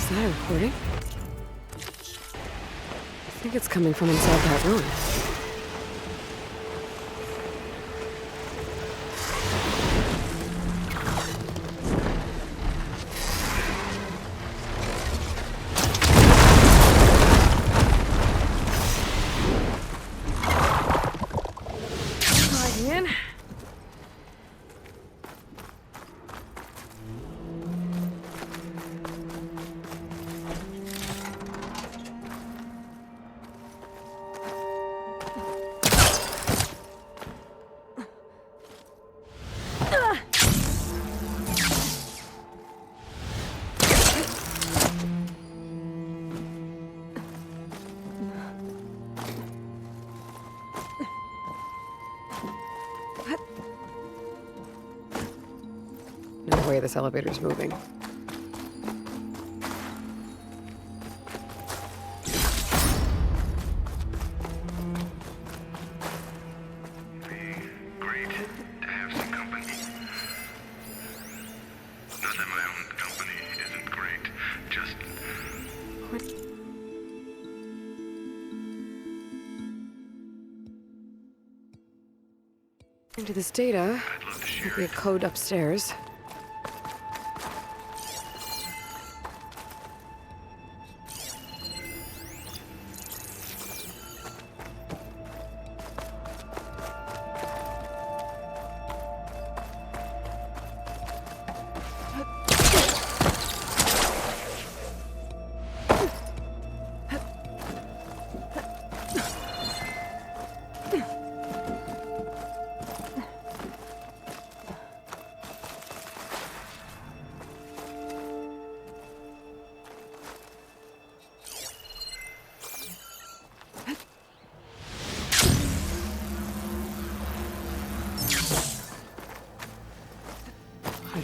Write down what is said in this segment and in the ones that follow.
Is that a recording? I think it's coming from inside that room. Sliding in. No way this elevator's moving. Great to have some company. Not that my own company isn't great, just What? Into this data, I'd love to share might be a it. code upstairs.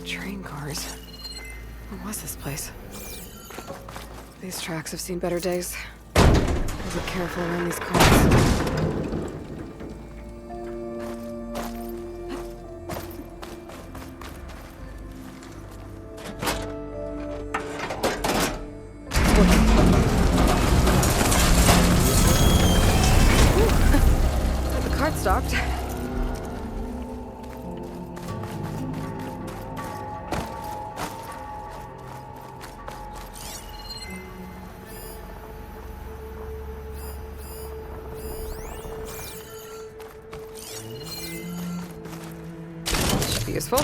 Train cars. What was this place? These tracks have seen better days. Be careful around these cars. Ooh. The cart stopped. Should be useful.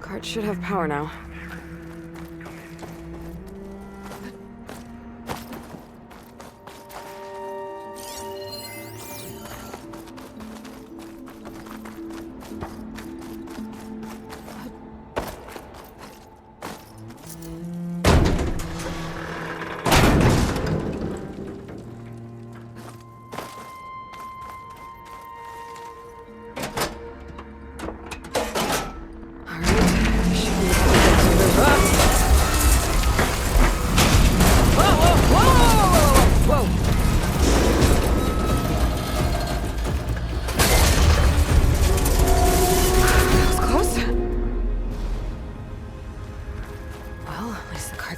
Cart should have power now.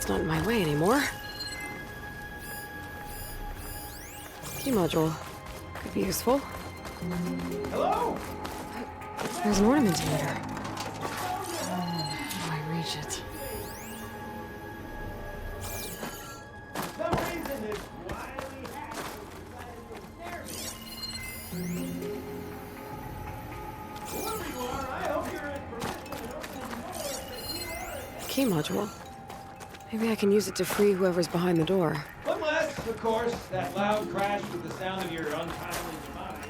Not in my way anymore. Key module. Could be useful. Hello? There's an ornament in here. How do I reach it? For some reason, this wily hack decided to scare me. Whoever you are, I hope you're in permission and opening the door if you are. Key module. Maybe I can use it to free whoever's behind the door. Unless, of course, that loud crash with the sound of your untimely demise.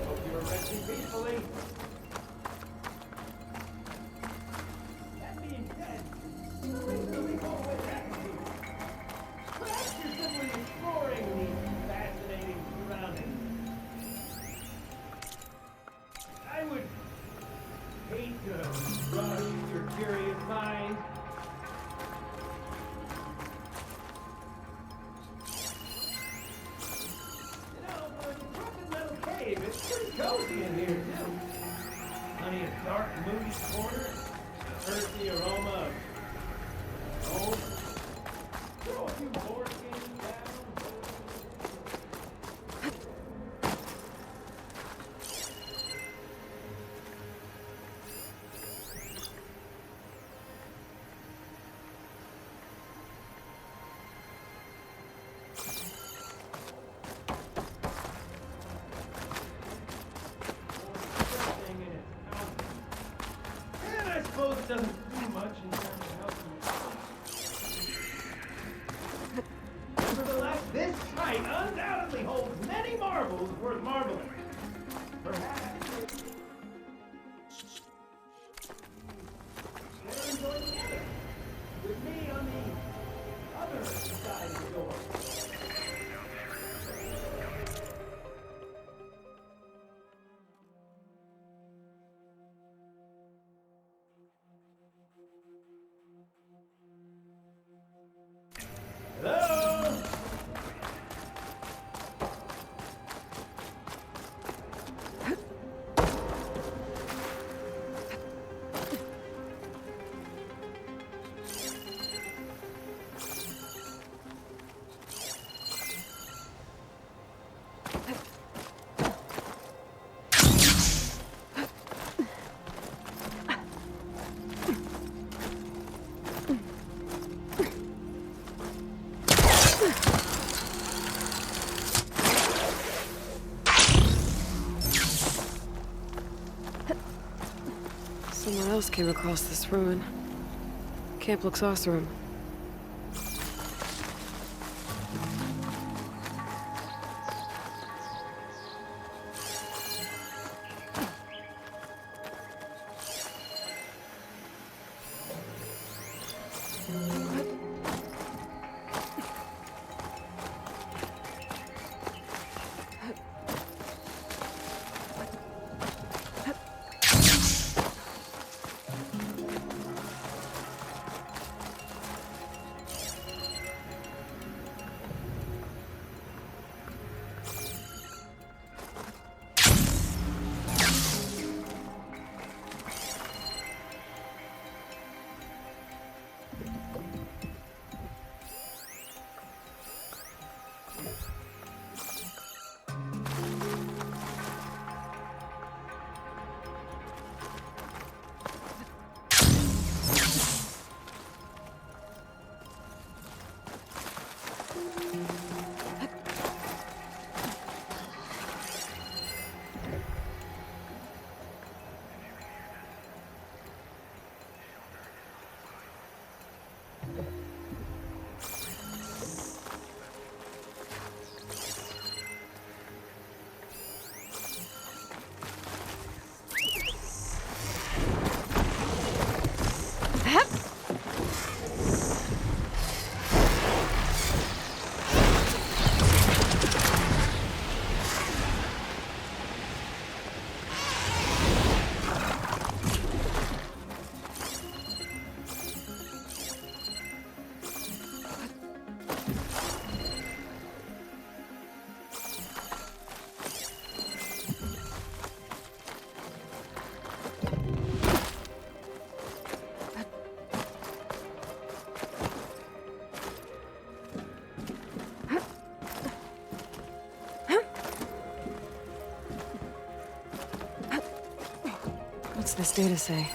Hope you're resting peacefully. That being said, really go with that. Perhaps you're simply exploring these fascinating surroundings. I would hate to rush your curious mind. cozy in here, too. Plenty of dark, moody corners, the earthy aroma of gold. Throw a few board games down. And I suppose it doesn't do much in terms of helping you. Nevertheless, this site undoubtedly holds many marvels worth marveling. Perhaps they're enjoying together, with me on the other side of the door. Hello? Someone else came across this ruin. Camp looks awesome. What's this data say?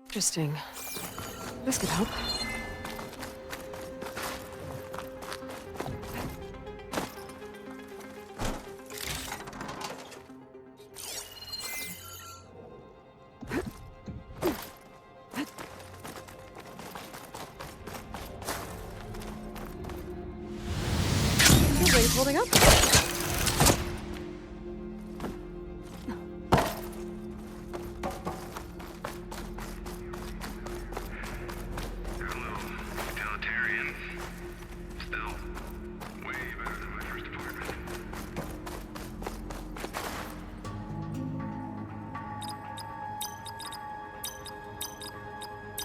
Interesting. This could help. Nobody's holding up.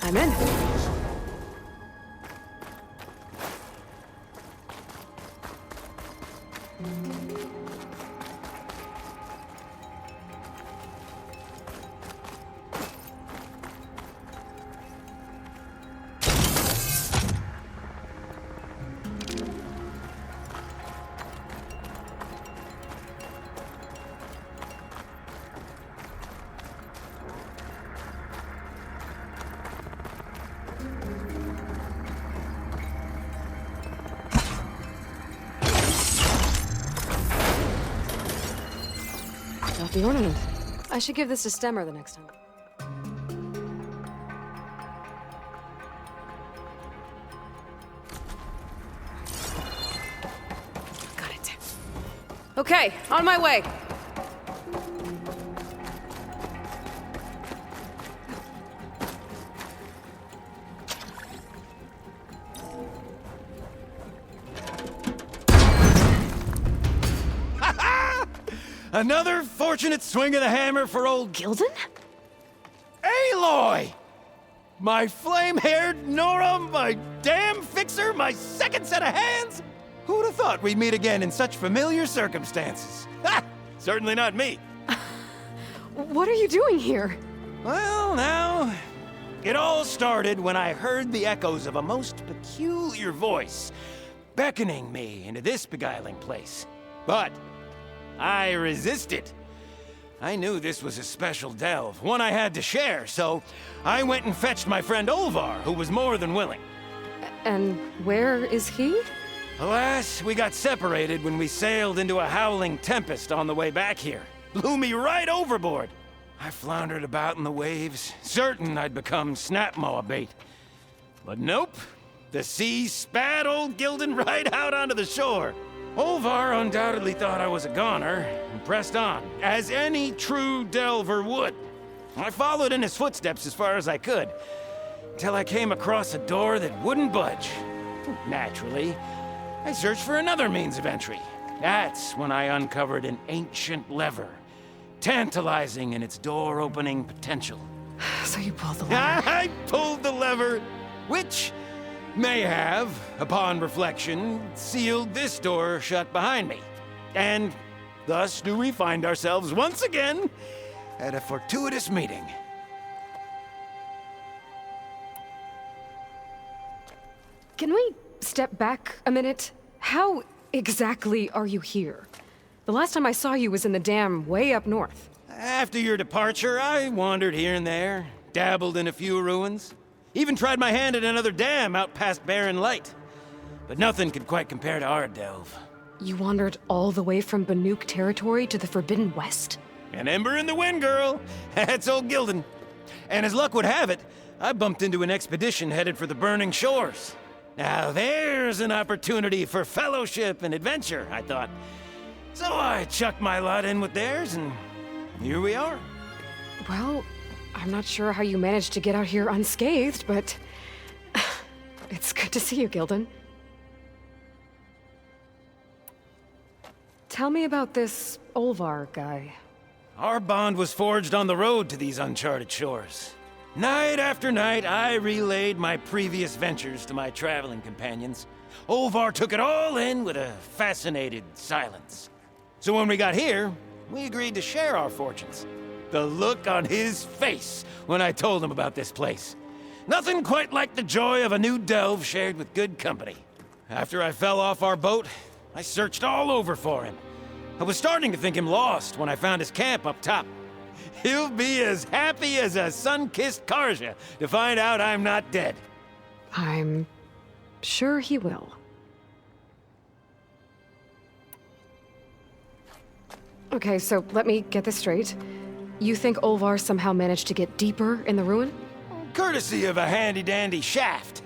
I'm in. the ornament. I should give this to Stemmer the next time. Got it. Okay, on my way. Another fortunate swing of the hammer for old Gilden? Aloy! My flame-haired Nora, my damn fixer, my second set of hands! Who'd have thought we'd meet again in such familiar circumstances? Ha! Certainly not me. What are you doing here? Well, now, it all started when I heard the echoes of a most peculiar voice beckoning me into this beguiling place. But I resisted. I knew this was a special delve, one I had to share, so I went and fetched my friend Olvar, who was more than willing. And where is he? Alas, we got separated when we sailed into a howling tempest on the way back here. Blew me right overboard. I floundered about in the waves, certain I'd become snapmaw bait. But nope, the sea spat old Gilden right out onto the shore. Olvar undoubtedly thought I was a goner, and pressed on, as any true delver would. I followed in his footsteps as far as I could, till I came across a door that wouldn't budge. Naturally, I searched for another means of entry. That's when I uncovered an ancient lever, tantalizing in its door-opening potential. So you pulled the lever. I pulled the lever, which may have, upon reflection, sealed this door shut behind me. And thus do we find ourselves once again at a fortuitous meeting. Can we step back a minute? How exactly are you here? The last time I saw you was in the dam way up north. After your departure, I wandered here and there, dabbled in a few ruins, even tried my hand at another dam out past Barren Light. But nothing could quite compare to our delve. You wandered all the way from Banuk territory to the Forbidden West? An ember in the wind, girl. That's old Gilden. And as luck would have it, I bumped into an expedition headed for the Burning Shores. Now there's an opportunity for fellowship and adventure, I thought. So I chucked my lot in with theirs, and here we are. Well, I'm not sure how you managed to get out here unscathed, but it's good to see you, Gilden. Tell me about this Olvar guy. Our bond was forged on the road to these uncharted shores. Night after night, I relayed my previous ventures to my traveling companions. Olvar took it all in with a fascinated silence. So when we got here, we agreed to share our fortunes. The look on his face when I told him about this place. Nothing quite like the joy of a new delve shared with good company. After I fell off our boat, I searched all over for him. I was starting to think him lost when I found his camp up top. He'll be as happy as a sun-kissed Karja to find out I'm not dead. I'm sure he will. Okay, so let me get this straight. You think Olvar somehow managed to get deeper in the ruin? Courtesy of a handy-dandy shaft.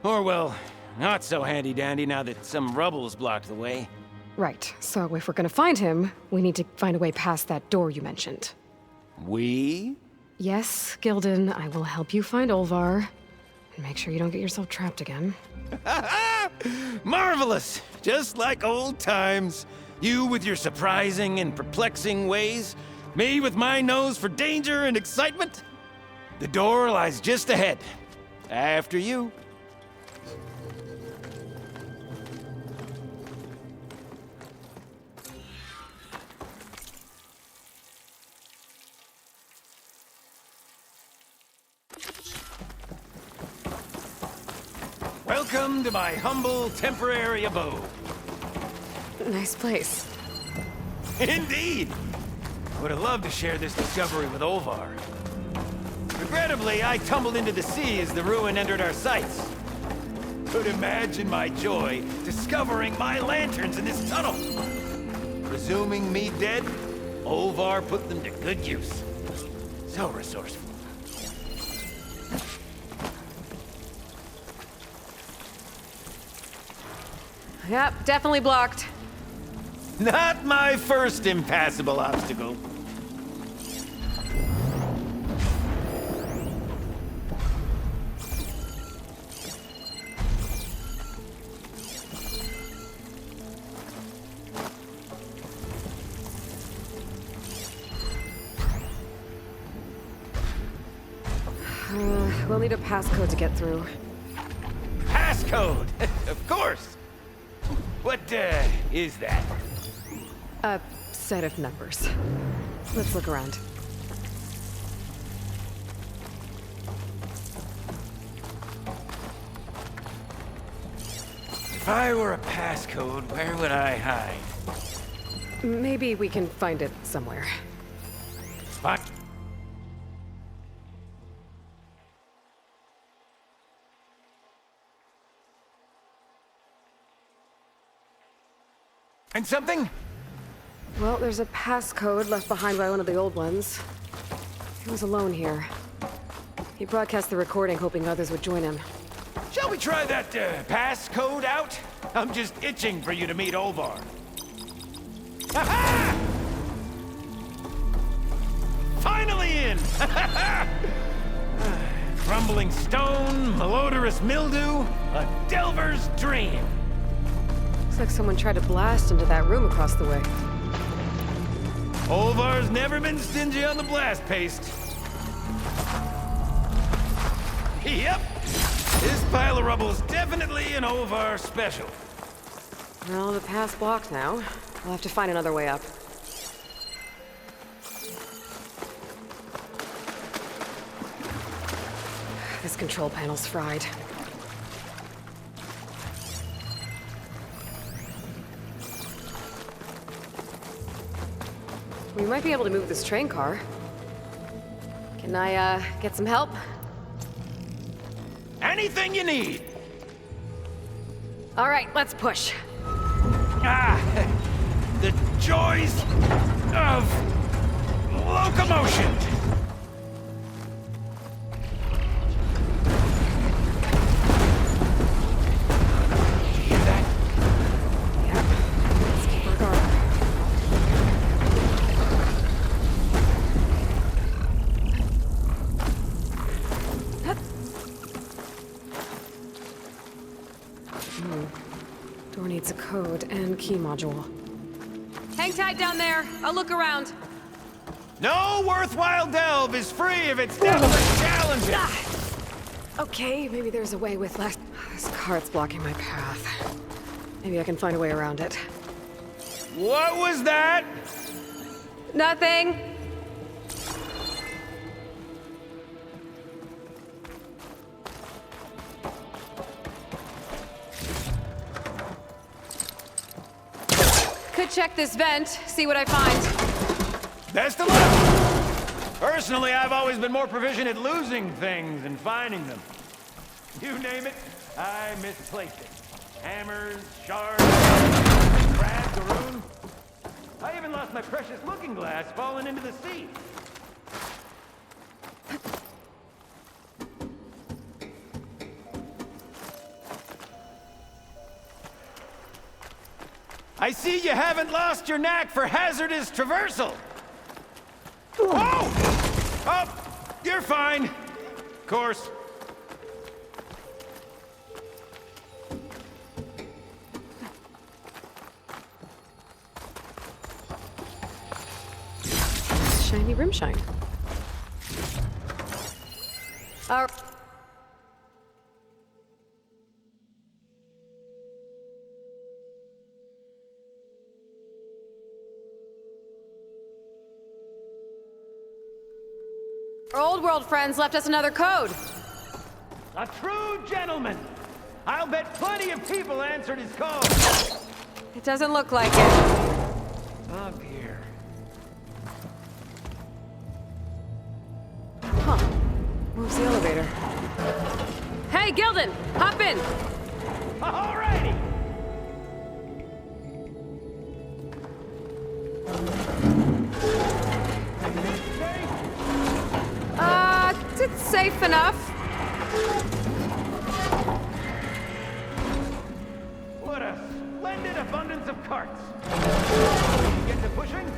Or, well, not so handy-dandy now that some rubble's blocked the way. Right, so if we're gonna find him, we need to find a way past that door you mentioned. We? Yes, Gilden, I will help you find Olvar. And make sure you don't get yourself trapped again. Marvelous! Just like old times. You with your surprising and perplexing ways. Me with my nose for danger and excitement. The door lies just ahead. After you. Welcome to my humble temporary abode. Nice place. Indeed! Would have loved to share this discovery with Olvar. Regrettably, I tumbled into the sea as the ruin entered our sights. Could imagine my joy discovering my lanterns in this tunnel. Presuming me dead, Ovar put them to good use. So resourceful. Yep, definitely blocked. Not my first impassable obstacle. We'll need a passcode to get through. Passcode! Of course! What, is that? A set of numbers. Let's look around. If I were a passcode, where would I hide? Maybe we can find it somewhere. What? And something? Well, there's a passcode left behind by one of the old ones. He was alone here. He broadcast the recording, hoping others would join him. Shall we try that, passcode out? I'm just itching for you to meet Ovar. Ha-ha! Finally in! Crumbling stone, malodorous mildew, a delver's dream. Looks like someone tried to blast into that room across the way. Ovar's never been stingy on the blast paste. Yep. This pile of rubble is definitely an Ovar special. Well, the path's blocked now. We'll have to find another way up. This control panel's fried. We might be able to move this train car. Can I, get some help? Anything you need. All right, let's push. Ah, the joys of locomotion. Did you hear that? Yep. Let's keep our guard up. Door needs a code and key module. Hang tight down there. I'll look around. No worthwhile delve is free if it's definitely challenging. Okay, maybe there's a way with less. This cart's blocking my path. Maybe I can find a way around it. What was that? Nothing. Could check this vent, see what I find. Best of luck! Personally, I've always been more proficient at losing things than finding them. You name it, I misplaced it. Hammers, shards, crabs, maroon. I even lost my precious looking glass falling into the sea. I see you haven't lost your knack for hazardous traversal. Oh! Oh, you're fine. Of course. Shiny rim shine. Our old world friends left us another code. A true gentleman. I'll bet plenty of people answered his call. It doesn't look like it. Up here. Huh. Moves the elevator. Hey, Gilden! Hop in! Alrighty. It's safe enough. What a splendid abundance of carts. Get to pushing?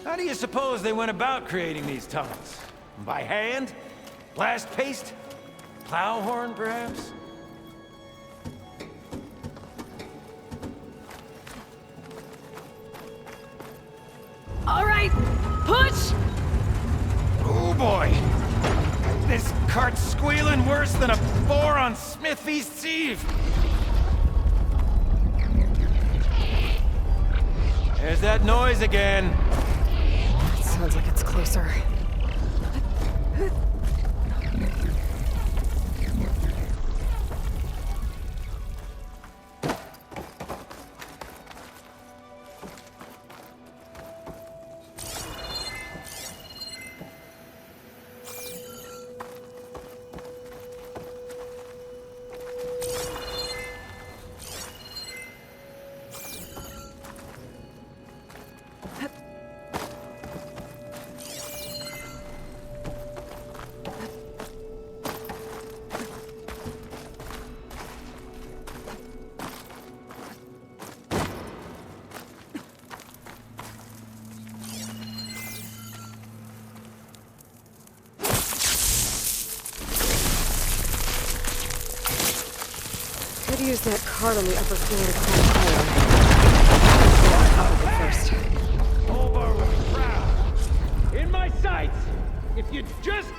How do you suppose they went about creating these tunnels? By hand? Blast paste? Plow horn, perhaps? All right, push! Oh boy! This cart's squealing worse than a boar on Smith Feast's Eve! There's that noise again. Sounds like it's closer. Could use that cart on the upper floor to climb higher. Out of it first. Over with the crowd. In my sights. If you just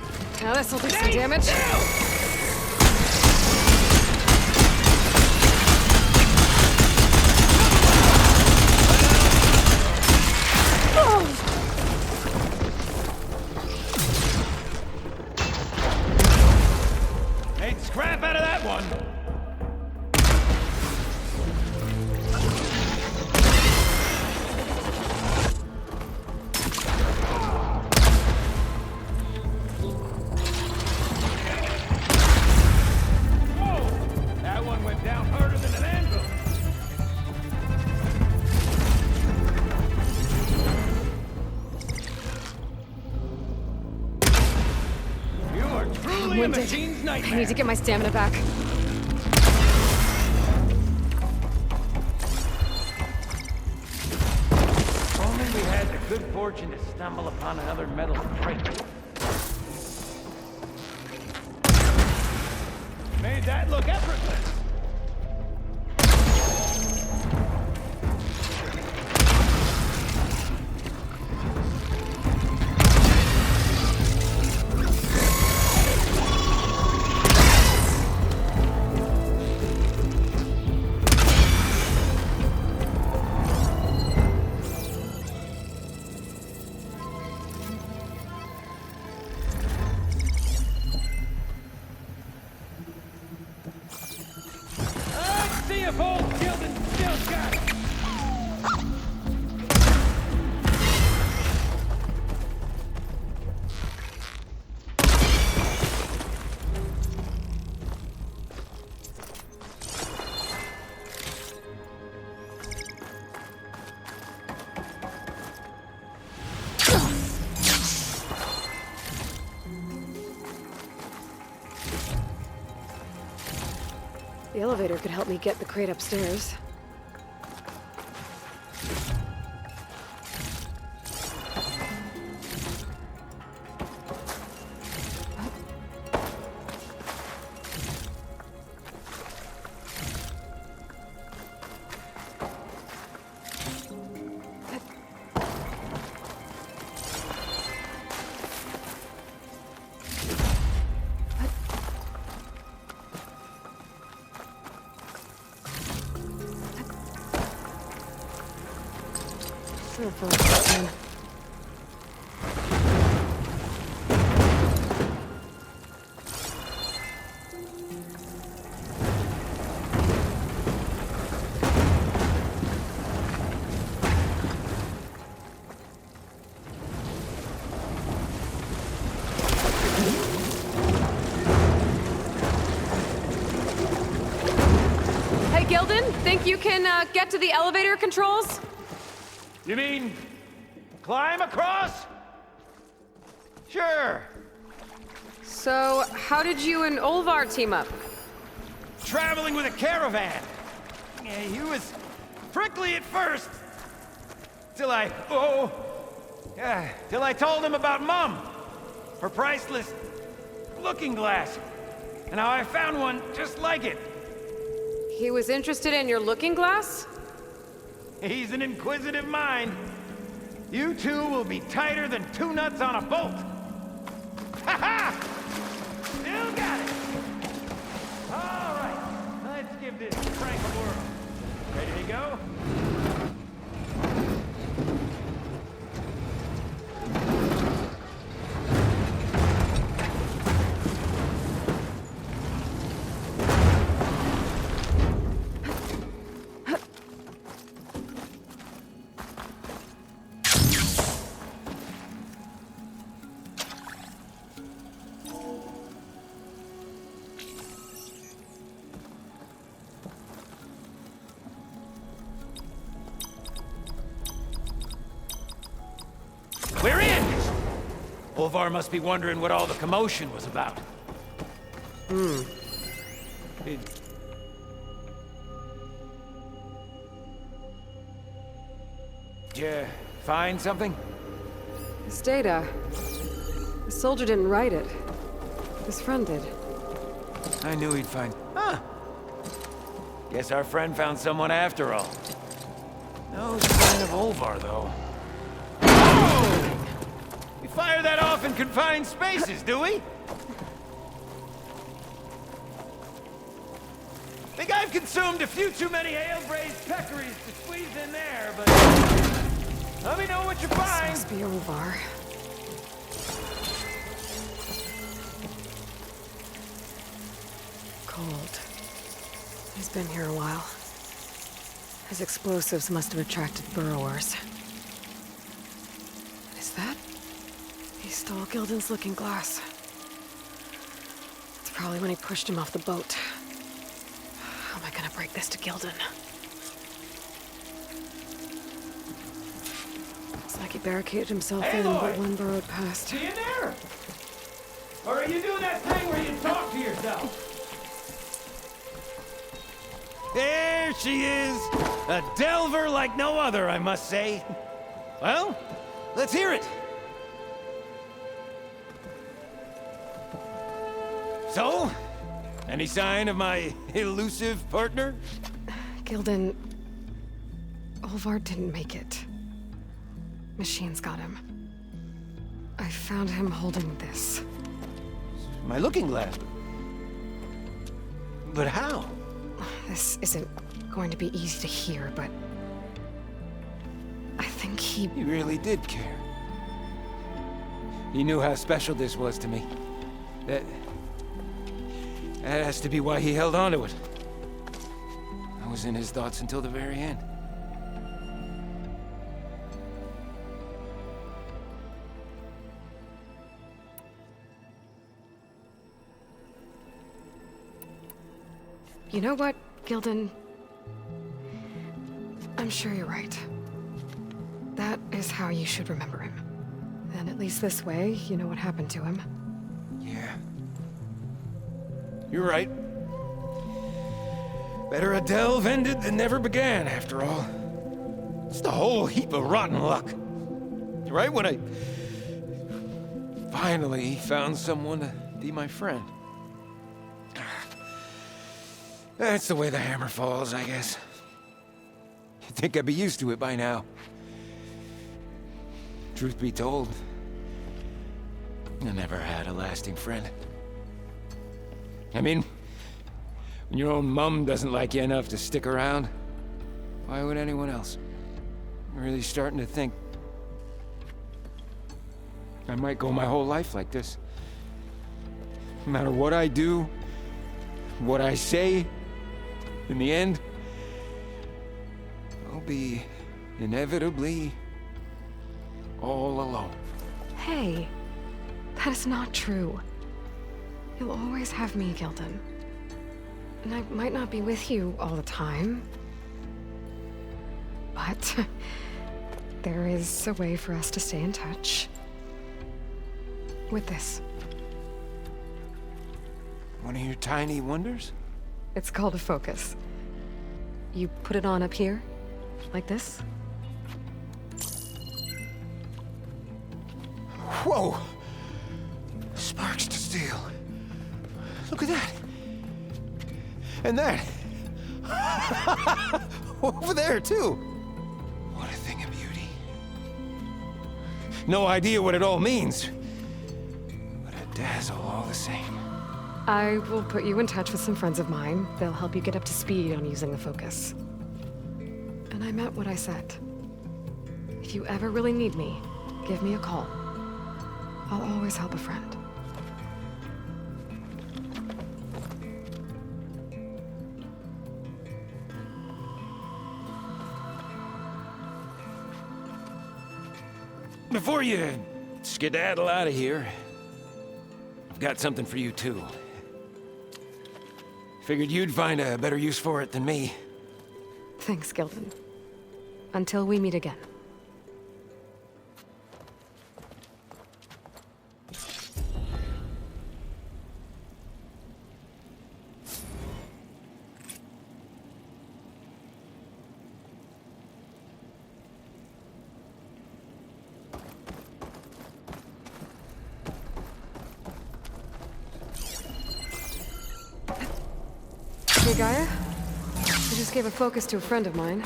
Now this'll do some stay damage. still. Made scrap out of that one! Whoa! That one went down harder than an anvil. You are truly a Winded. machine's I nightmare. need to get my stamina back. If only we had the good fortune to stumble upon another metal crate. Made that look effortless. Let's see if old Gilden still got it. The elevator could help me get the crate upstairs. Gilden, think you can get to the elevator controls? You mean climb across? Sure. So, how did you and Olvar team up? Traveling with a caravan. Yeah, he was prickly at first. Till I told him about Mom. Her priceless looking glass. And how I found one just like it. He was interested in your looking glass? He's an inquisitive mind. You two will be tighter than two nuts on a bolt. Ha ha! Still got it! All right, let's give this prank a whirl. Ready to go? We're in! Olvar must be wondering what all the commotion was about. Did you find something? His data. The soldier didn't write it. His friend did. I knew he'd find... Huh. Guess our friend found someone after all. No sign of Olvar, though. Oh! We fire that off in confined spaces, do we? Think I've consumed a few too many ale-braised peccaries to squeeze in there, but... Let me know what you This find! must be Olvar. Cold. He's been here a while. His explosives must have attracted burrowers. Is that? He stole Gilden's looking glass. It's probably when he pushed him off the boat. How am I gonna break this to Gilden? Looks like he barricaded himself Hey, in, Lloyd! but one burrowed past. You in there? Or are you doing that thing where you talk to yourself? There she is! A delver like no other, I must say. Well, let's hear it. So, any sign of my elusive partner? Gilden... Olvar didn't make it. Machines got him. I found him holding this. My looking glass. But how? This isn't going to be easy to hear, but... I think he... He really did care. He knew how special this was to me. That has to be why he held on to it. I was in his thoughts until the very end. You know what, Gilden? I'm sure you're right. That is how you should remember him. And at least this way, you know what happened to him. Yeah. You're right. Better a delve ended than never began, after all. Just a whole heap of rotten luck. Right when I finally found someone to be my friend. That's the way the hammer falls, I guess. You'd think I'd be used to it by now. Truth be told, I never had a lasting friend. I mean, when your own mum doesn't like you enough to stick around, why would anyone else? I'm really starting to think I might go my whole life like this. No matter what I do, what I say, in the end, I'll be inevitably all alone. Hey, that is not true. You'll always have me, Gilden. And I might not be with you all the time. But there is a way for us to stay in touch. With this. One of your tiny wonders? It's called a focus. You put it on up here, like this. Whoa! Sparks to steel. Look at that. And that. Over there, too. What a thing of beauty. No idea what it all means. But a dazzle all the same. I will put you in touch with some friends of mine. They'll help you get up to speed on using the focus. And I meant what I said. If you ever really need me, give me a call. I'll always help a friend. Before you skedaddle out of here, I've got something for you, too. Figured you'd find a better use for it than me. Thanks, Gilden. Until we meet again. Hey, Gaia? I just gave a focus to a friend of mine.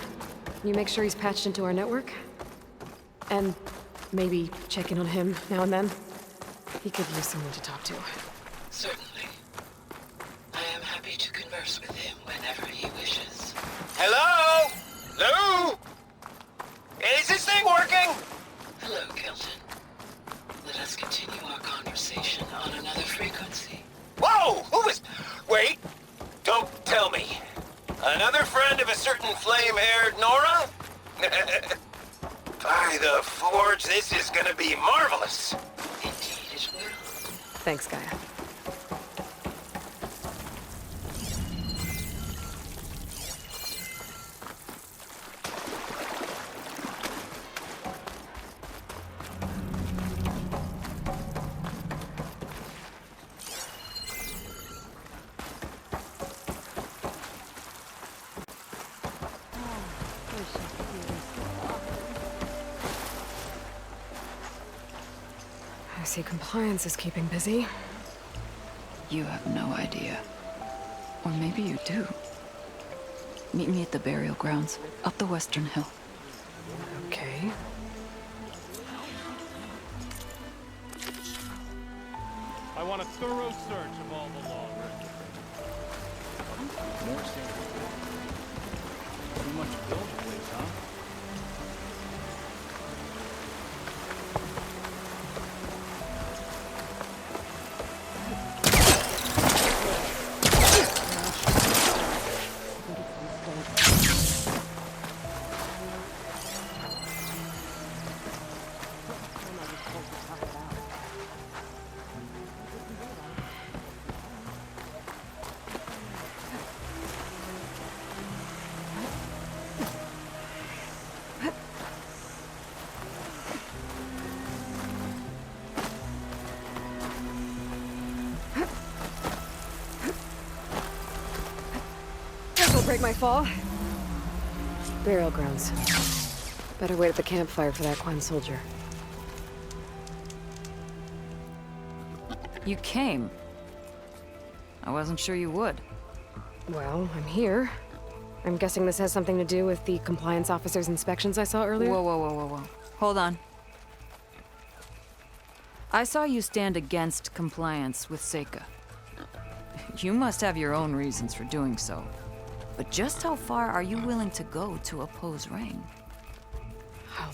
Can you make sure he's patched into our network? And maybe check in on him now and then? He could use someone to talk to. Certainly. I am happy to converse with him whenever he wishes. Hello? Lou? Is this thing working? Hello, Kelton. Let us continue our conversation on another frequency. Whoa! Who is... Wait! Don't tell me. Another friend of a certain flame-haired Nora? By the Forge, this is gonna be marvelous. Indeed it will. Thanks, Gaia. I see compliance is keeping busy. You have no idea. Or maybe you do. Meet me at the burial grounds, up the western hill. Okay. I want a thorough search of all the law records. More samples. Too much to build a place, huh? This'll break my fall. Burial grounds. Better wait at the campfire for that Quan soldier. You came. I wasn't sure you would. Well, I'm here. I'm guessing this has something to do with the compliance officer's inspections I saw earlier? Whoa, whoa, whoa, whoa, whoa. Hold on. I saw you stand against compliance with Seika. You must have your own reasons for doing so. But just how far are you willing to go to oppose Rain? I'll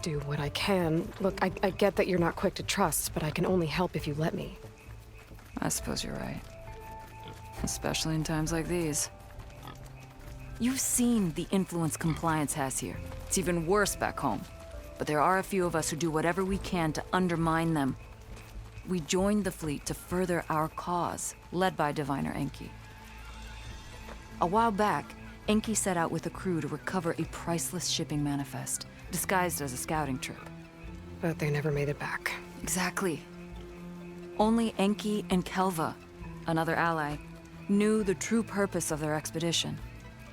do what I can. Look, I get that you're not quick to trust, but I can only help if you let me. I suppose you're right. Especially in times like these. You've seen the influence compliance has here. It's even worse back home. But there are a few of us who do whatever we can to undermine them. We joined the fleet to further our cause, led by Diviner Enki. A while back, Enki set out with a crew to recover a priceless shipping manifest, disguised as a scouting trip. But they never made it back. Exactly. Only Enki and Kelva, another ally, knew the true purpose of their expedition.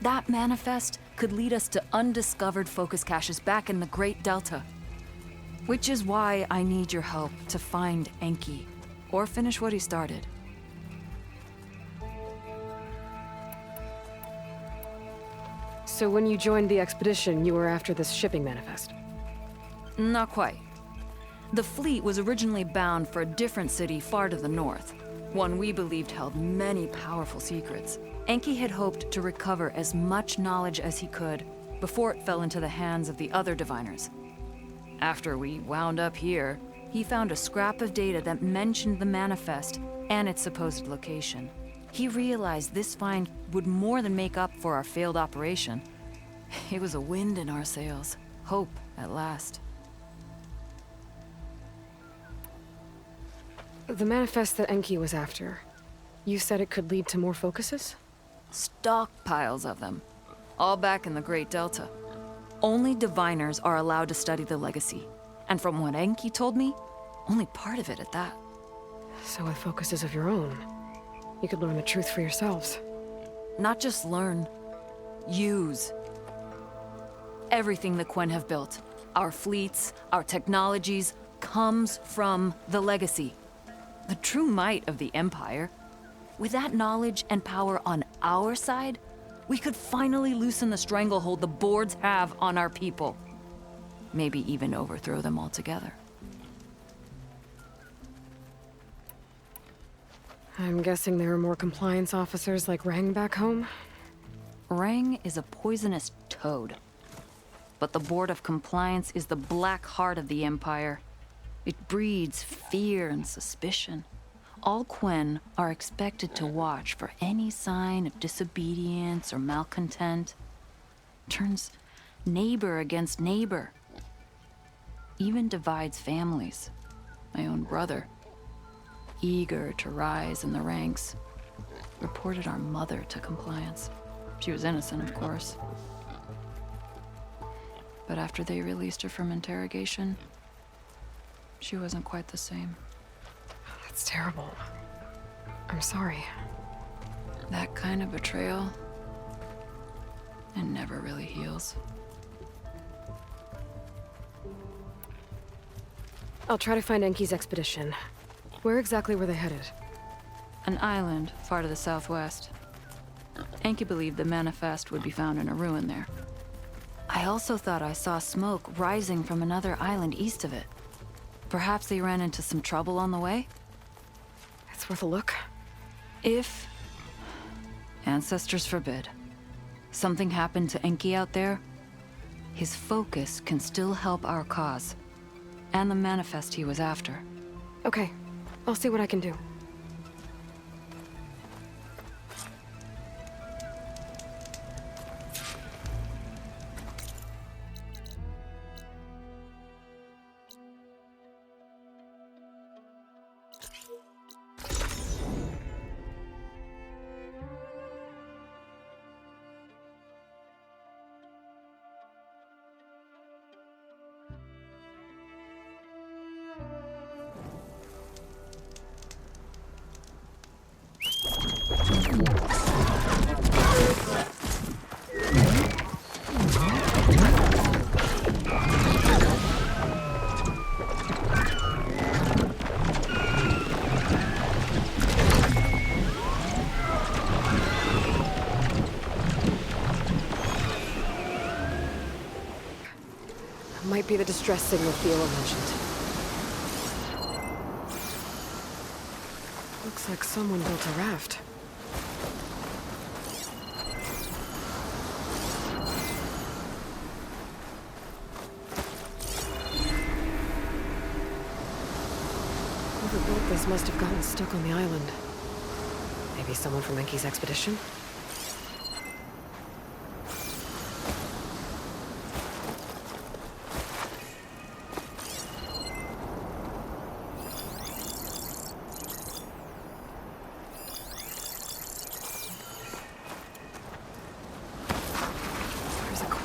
That manifest could lead us to undiscovered focus caches back in the Great Delta. Which is why I need your help to find Enki, or finish what he started. So when you joined the expedition, you were after this shipping manifest? Not quite. The fleet was originally bound for a different city far to the north, one we believed held many powerful secrets. Enki had hoped to recover as much knowledge as he could before it fell into the hands of the other diviners. After we wound up here, he found a scrap of data that mentioned the manifest and its supposed location. He realized this find would more than make up for our failed operation. It was a wind in our sails. Hope, at last. The manifest that Enki was after, you said it could lead to more focuses? Stockpiles of them. All back in the Great Delta. Only diviners are allowed to study the legacy. And from what Enki told me, only part of it at that. So with focuses of your own, you could learn the truth for yourselves. Not just learn, use. Everything the Quen have built, our fleets, our technologies, comes from the legacy. The true might of the Empire. With that knowledge and power on our side, we could finally loosen the stranglehold the boards have on our people. Maybe even overthrow them altogether. I'm guessing there are more compliance officers like Rang back home? Rang is a poisonous toad. But the Board of Compliance is the black heart of the Empire. It breeds fear and suspicion. All Quen are expected to watch for any sign of disobedience or malcontent. Turns neighbor against neighbor. Even divides families. My own brother, eager to rise in the ranks, reported our mother to Compliance. She was innocent, of course. But after they released her from interrogation, she wasn't quite the same. That's terrible. I'm sorry. That kind of betrayal, it never really heals. I'll try to find Enki's expedition. Where exactly were they headed? An island far to the southwest. Enki believed the manifest would be found in a ruin there. I also thought I saw smoke rising from another island east of it. Perhaps they ran into some trouble on the way? It's worth a look. If, ancestors forbid, something happened to Enki out there, his focus can still help our cause. And the manifest he was after. Okay, I'll see what I can do. Might be the distress signal Theo mentioned. Looks like someone built a raft. Whoever built this must have gotten stuck on the island. Maybe someone from Enki's expedition?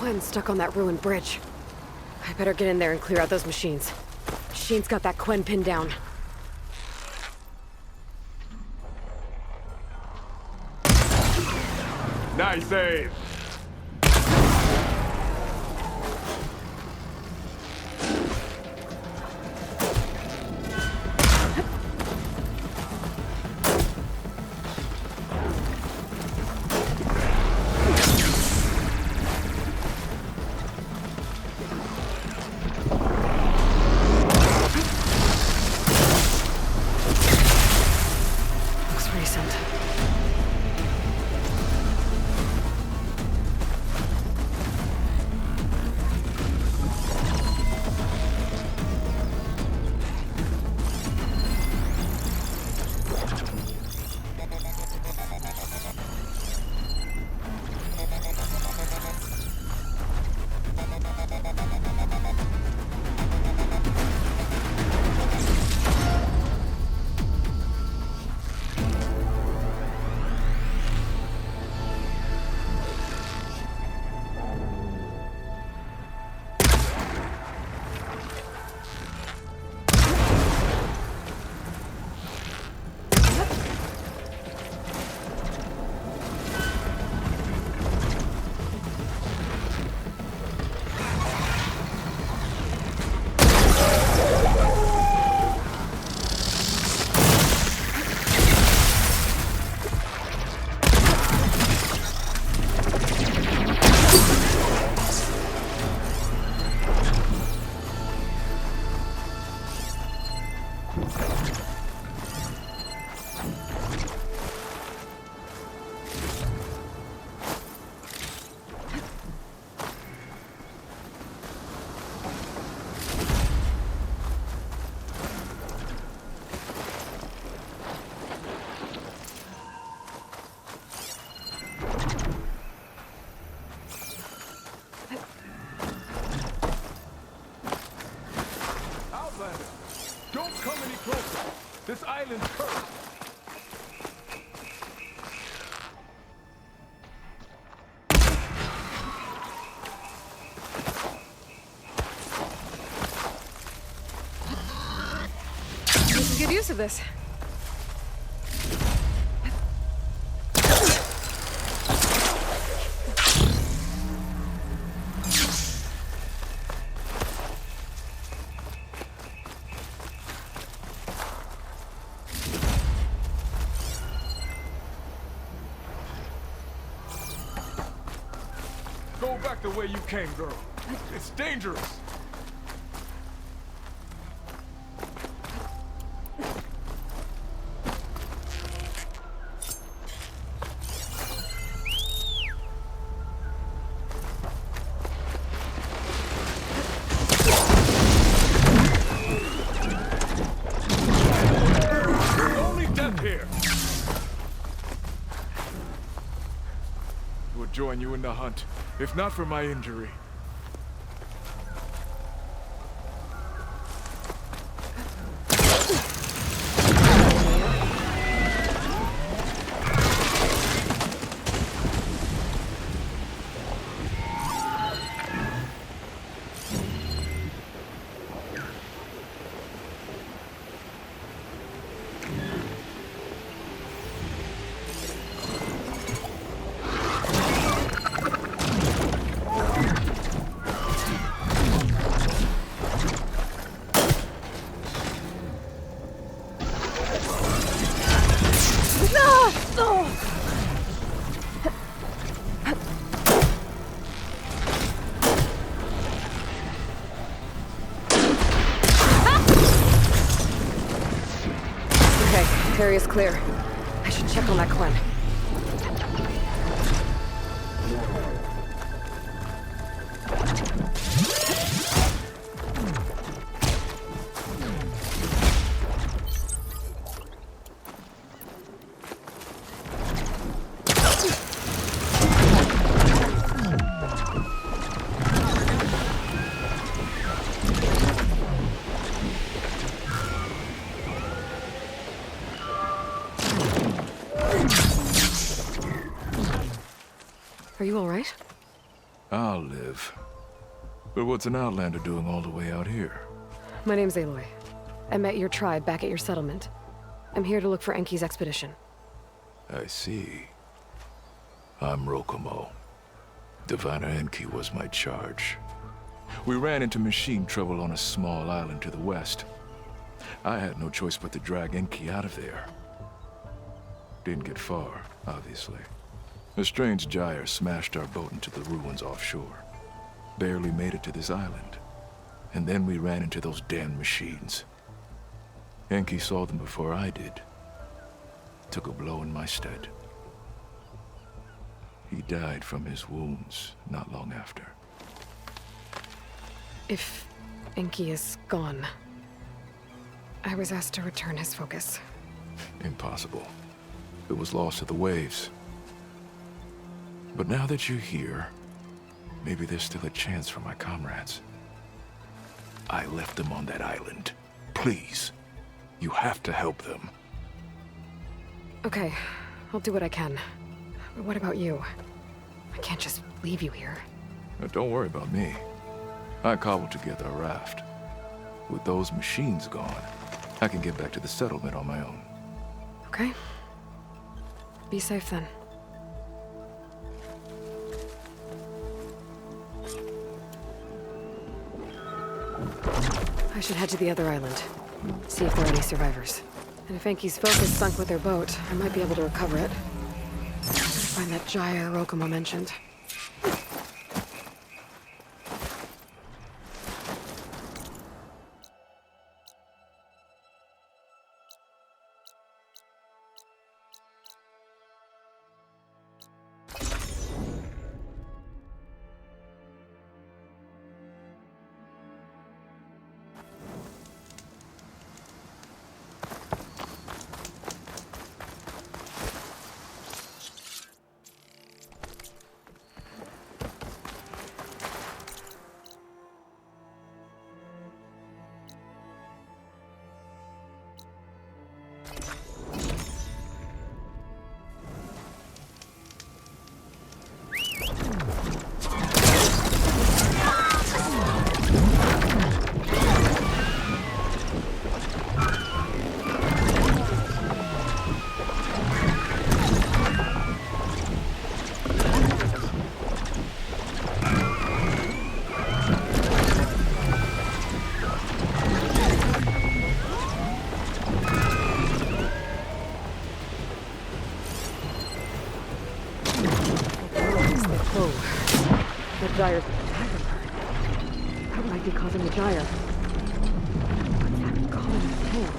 Quinn's stuck on that ruined bridge. I better get in there and clear out those machines. Shane's got that Quinn pinned down. Nice save. Looks recent. Don't come any closer. This island's cursed. You can get use of this. Go back the way you came, girl. It's dangerous. There's only death here. We'll join you in the hunt, if not for my injury. Area's clear. I should check on that Quinn. Are you all right? I'll live. But what's an outlander doing all the way out here? My name's Aloy. I met your tribe back at your settlement. I'm here to look for Enki's expedition. I see. I'm Rokomo. Diviner Enki was my charge. We ran into machine trouble on a small island to the west. I had no choice but to drag Enki out of there. Didn't get far, obviously. A strange gyre smashed our boat into the ruins offshore. Barely made it to this island. And then we ran into those damn machines. Enki saw them before I did. Took a blow in my stead. He died from his wounds not long after. If Enki is gone, I was asked to return his focus. Impossible. It was lost to the waves. But now that you're here, maybe there's still a chance for my comrades. I left them on that island. Please, you have to help them. Okay, I'll do what I can. But what about you? I can't just leave you here. Now, don't worry about me. I cobbled together a raft. With those machines gone, I can get back to the settlement on my own. Okay. Be safe then. I should head to the other island. See if there are any survivors. And if Enki's focus sunk with their boat, I might be able to recover it. Find that gyre Rokomo mentioned. Gyre's what might be causing the gyre? What's that calling its tail?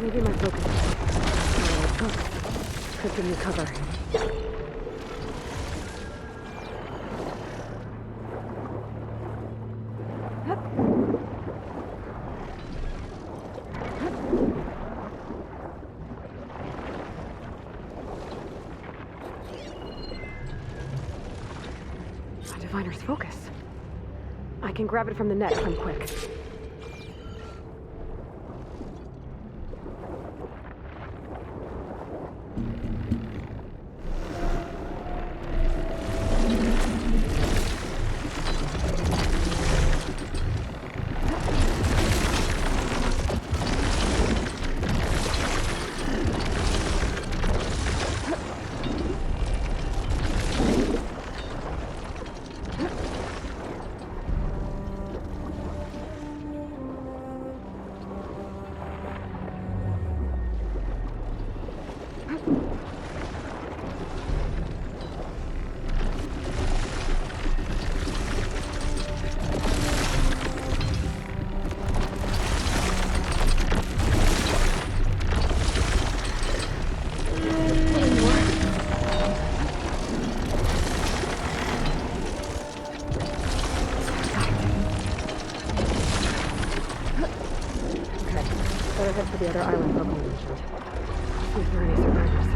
Maybe my focus could give me cover. A diviner's focus. I can grab it from the net if I'm quick. head for the other island local mentioned. See if there are any survivors.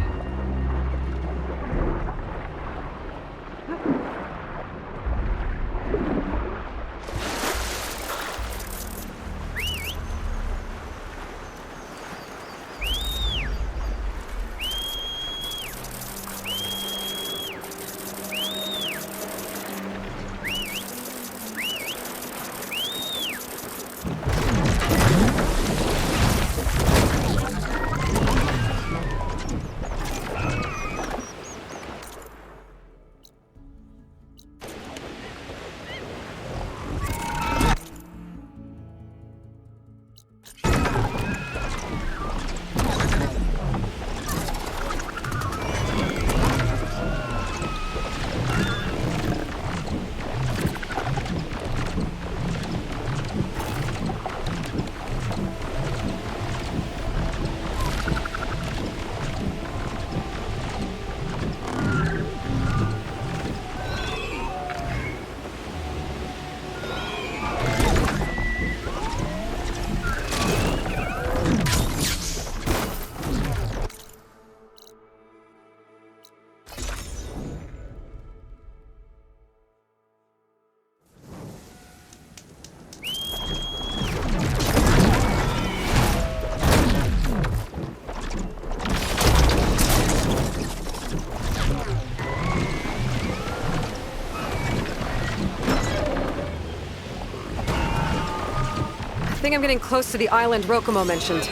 I think I'm getting close to the island Rokomo mentioned.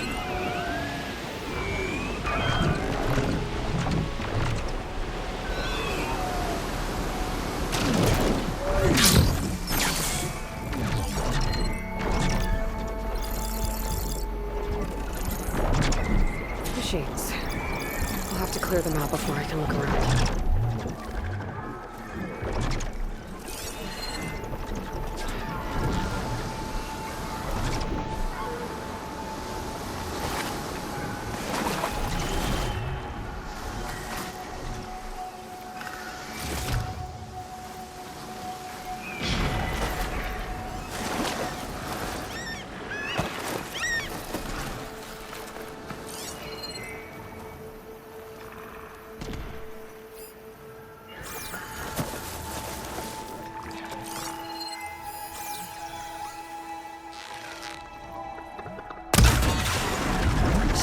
Machines. I'll have to clear them out before I can look around.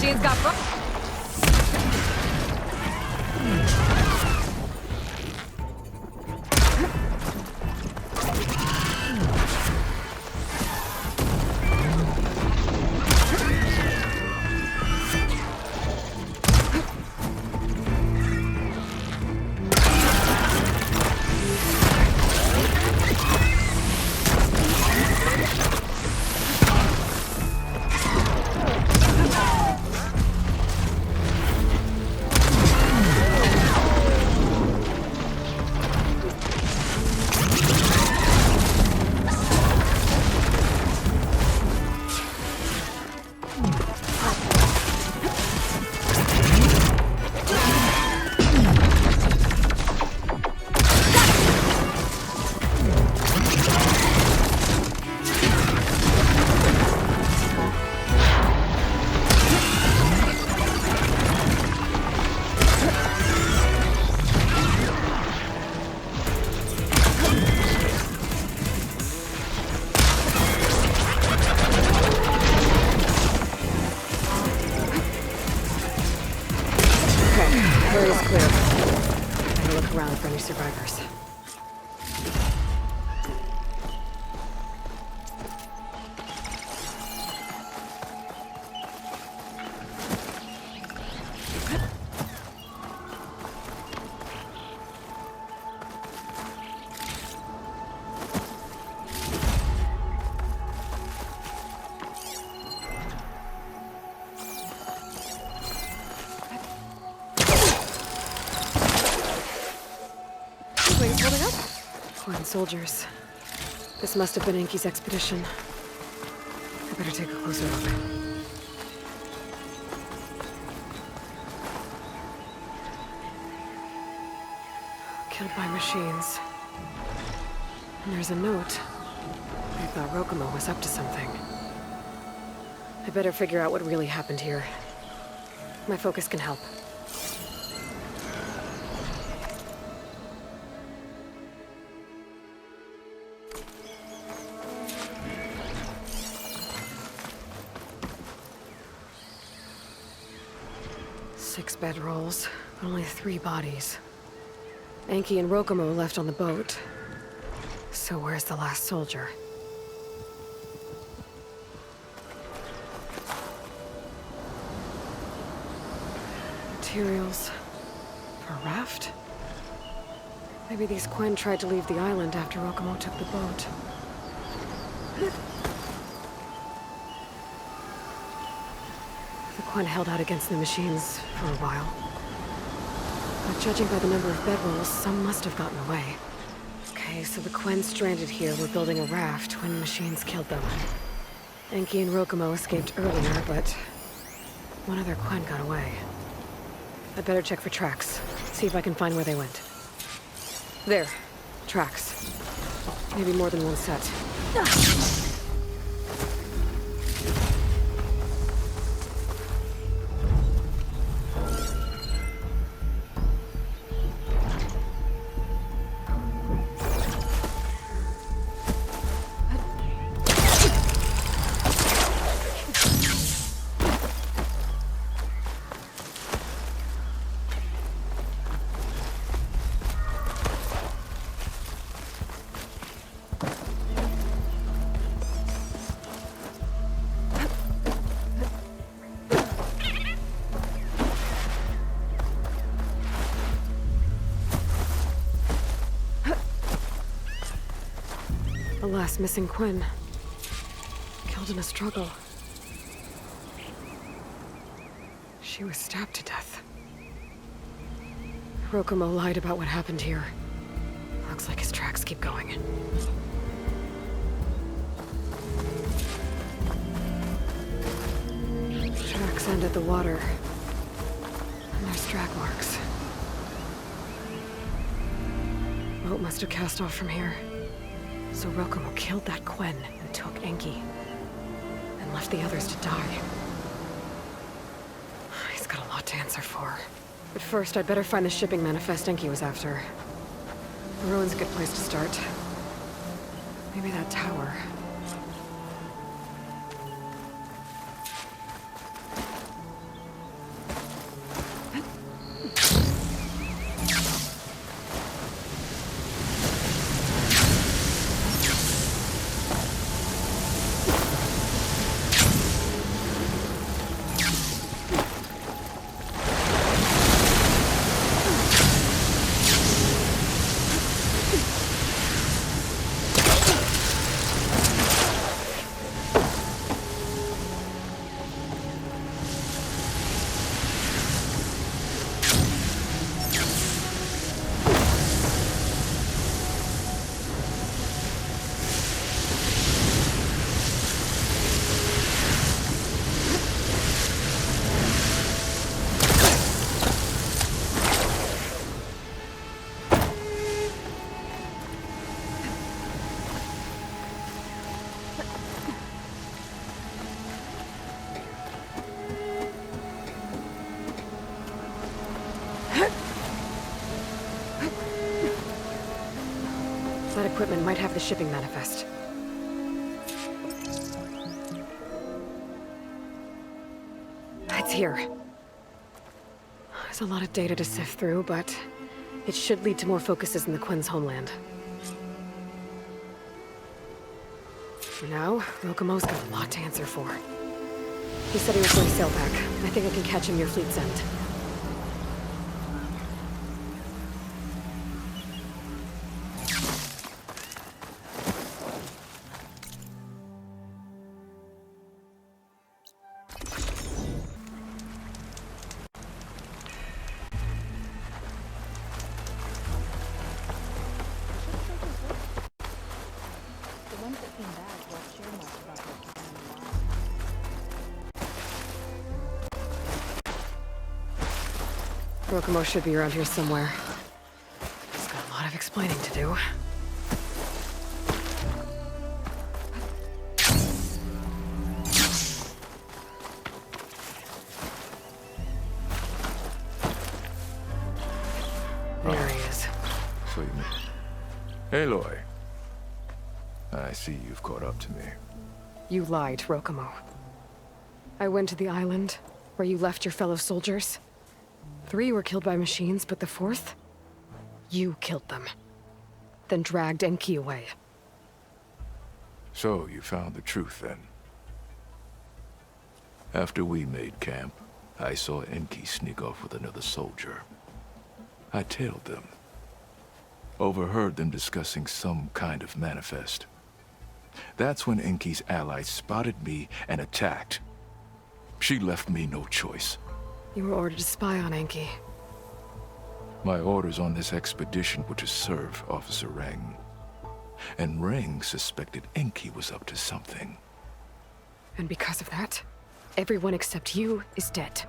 Machine's got area's clear. I'm gonna look around for any survivors. Wings holding up? Foreign soldiers. This must have been Enki's expedition. I better take a closer look. Killed by machines. And there's a note. I thought Rokomo was up to something. I better figure out what really happened here. My focus can help. Six bedrolls, but only 3 bodies. Enki and Rokomo left on the boat. So where's the last soldier? Materials for a raft? Maybe these Quen tried to leave the island after Rokomo took the boat. The Quen held out against the machines for a while. But judging by the number of bedrolls, some must have gotten away. Okay, so the Quen stranded here were building a raft when machines killed them. Enki and Rokomo escaped earlier, but one other Quen got away. I'd better check for tracks, see if I can find where they went. There. Tracks. Maybe more than one set. The last missing Quen. Killed in a struggle. She was stabbed to death. Rokomo lied about what happened here. Looks like his tracks keep going. Tracks end at the water. And there's drag marks. Boat must have cast off from here. So Rokomo killed that Quen and took Enki. And left the others to die. He's got a lot to answer for. But first, I'd better find the shipping manifest Enki was after. The ruin's a good place to start. Maybe that tower. That equipment might have the shipping manifest. It's here. There's a lot of data to sift through, but it should lead to more focuses in the Quen's homeland. For now, Rokomo's got a lot to answer for. He said he was going to sail back. I think I can catch him near Fleet's End. Rokomo should be around here somewhere. He's got a lot of explaining to do. Aloy. I see you've caught up to me. You lied, Rokomo. I went to the island, where you left your fellow soldiers. 3 were killed by machines, but the 4th? You killed them. Then dragged Enki away. So you found the truth then? After we made camp, I saw Enki sneak off with another soldier. I tailed them. Overheard them discussing some kind of manifest. That's when Enki's allies spotted me and attacked. She left me no choice. You were ordered to spy on Enki. My orders on this expedition were to serve Officer Reng. And Reng suspected Enki was up to something. And because of that, everyone except you is dead.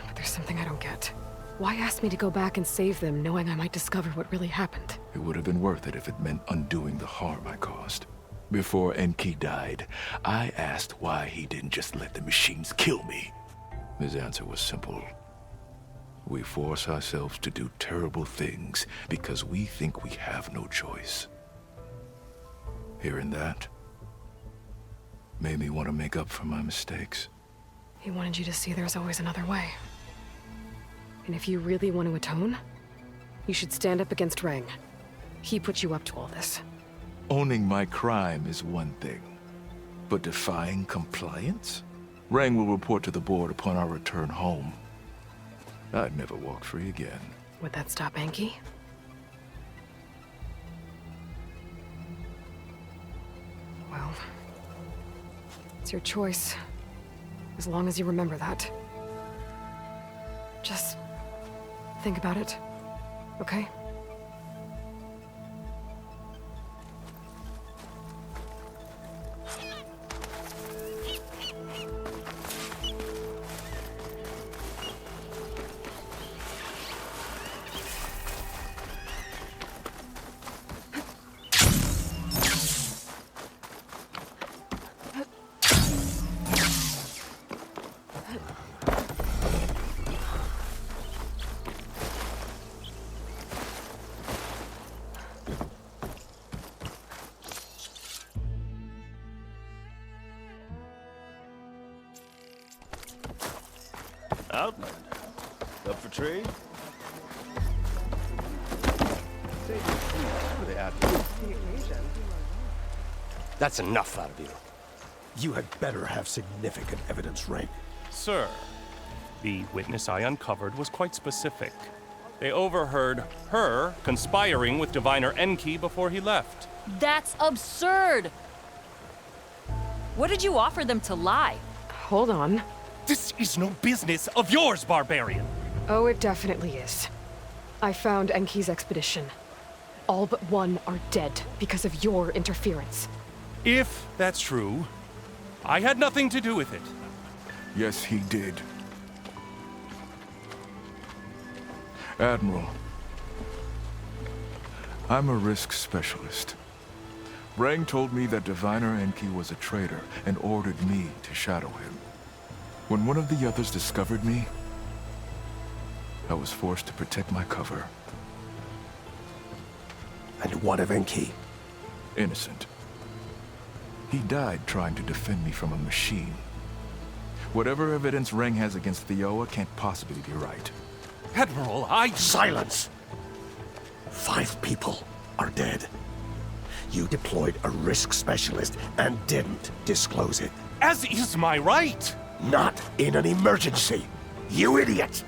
But there's something I don't get. Why ask me to go back and save them, knowing I might discover what really happened? It would have been worth it if it meant undoing the harm I caused. Before Enki died, I asked why he didn't just let the machines kill me. His answer was simple. We force ourselves to do terrible things because we think we have no choice. Hearing that made me want to make up for my mistakes. He wanted you to see there's always another way. And if you really want to atone, you should stand up against Reng. He put you up to all this. Owning my crime is one thing, but defying compliance? Reng will report to the board upon our return home. I'd never walk free again. Would that stop Enki? Well, it's your choice. As long as you remember that. Just think about it, okay? Outland. Up for trade? That's enough out of you. You had better have significant evidence, Reng. Sir, the witness I uncovered was quite specific. They overheard her conspiring with Diviner Enki before he left. That's absurd! What did you offer them to lie? Hold on. This is no business of yours, barbarian! Oh, it definitely is. I found Enki's expedition. All but 1 are dead because of your interference. If that's true, I had nothing to do with it. Yes, he did. Admiral, I'm a risk specialist. Reng told me that Diviner Enki was a traitor and ordered me to shadow him. When one of the others discovered me, I was forced to protect my cover. And what of Enki? Innocent. He died trying to defend me from a machine. Whatever evidence Reng has against Theoa can't possibly be right. Admiral, Silence! 5 people are dead. You deployed a risk specialist and didn't disclose it. As is my right! Not in an emergency! You idiot!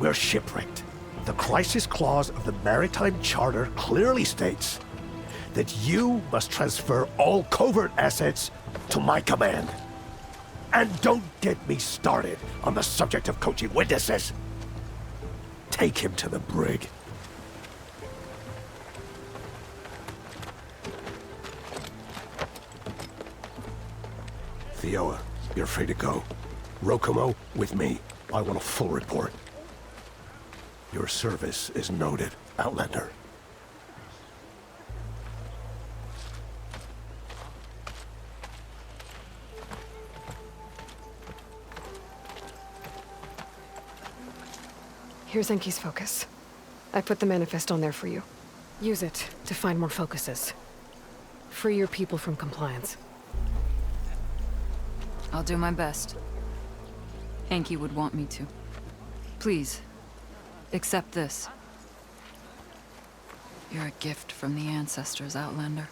We're shipwrecked. The crisis clause of the Maritime Charter clearly states that you must transfer all covert assets to my command. And don't get me started on the subject of coaching witnesses. Take him to the brig. Theoa, you're free to go. Rokomo, with me. I want a full report. Your service is noted, Outlander. Here's Enki's focus. I put the manifest on there for you. Use it to find more focuses. Free your people from compliance. I'll do my best. Enki would want me to. Please, accept this. You're a gift from the ancestors, Outlander.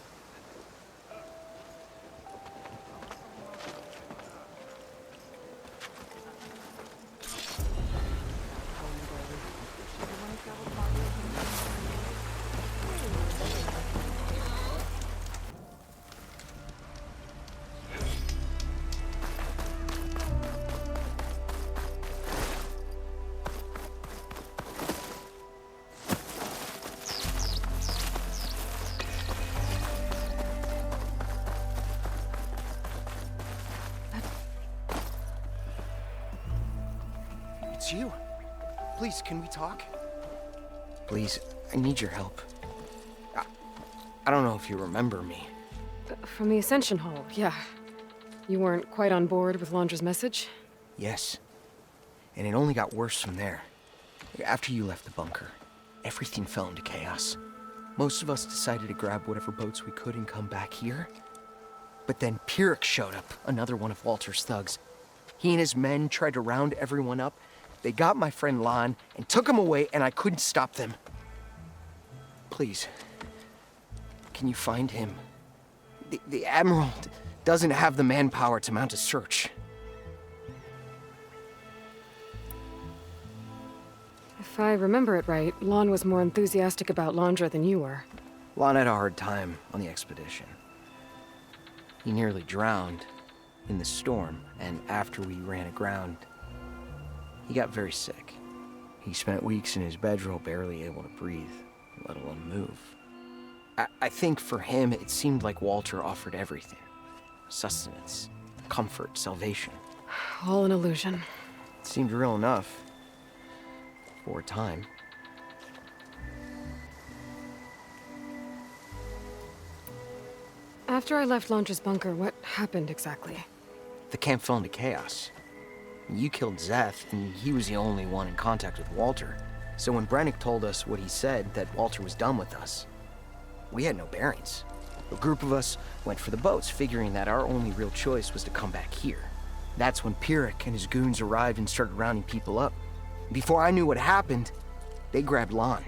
It's you. Please, can we talk? Please, I need your help. I don't know if you remember me. From the Ascension Hall, yeah. You weren't quite on board with Londra's message? Yes. And it only got worse from there. After you left the bunker, everything fell into chaos. Most of us decided to grab whatever boats we could and come back here. But then Pyrrhic showed up, another one of Walter's thugs. He and his men tried to round everyone up. They got my friend Lon and took him away, and I couldn't stop them. Please, can you find him? The Admiral doesn't have the manpower to mount a search. If I remember it right, Lon was more enthusiastic about Londra than you were. Lon had a hard time on the expedition. He nearly drowned in the storm, and after we ran aground, he got very sick. He spent weeks in his bedroll, barely able to breathe, let alone move. I think for him, it seemed like Walter offered everything. Sustenance, comfort, salvation. All an illusion. It seemed real enough. For a time. After I left Londra's bunker, what happened exactly? The camp fell into chaos. You killed Zeth, and he was the only one in contact with Walter. So when Brennick told us what he said, that Walter was done with us, we had no bearings. A group of us went for the boats, figuring that our only real choice was to come back here. That's when Pyrrhic and his goons arrived and started rounding people up. Before I knew what happened, they grabbed Lon.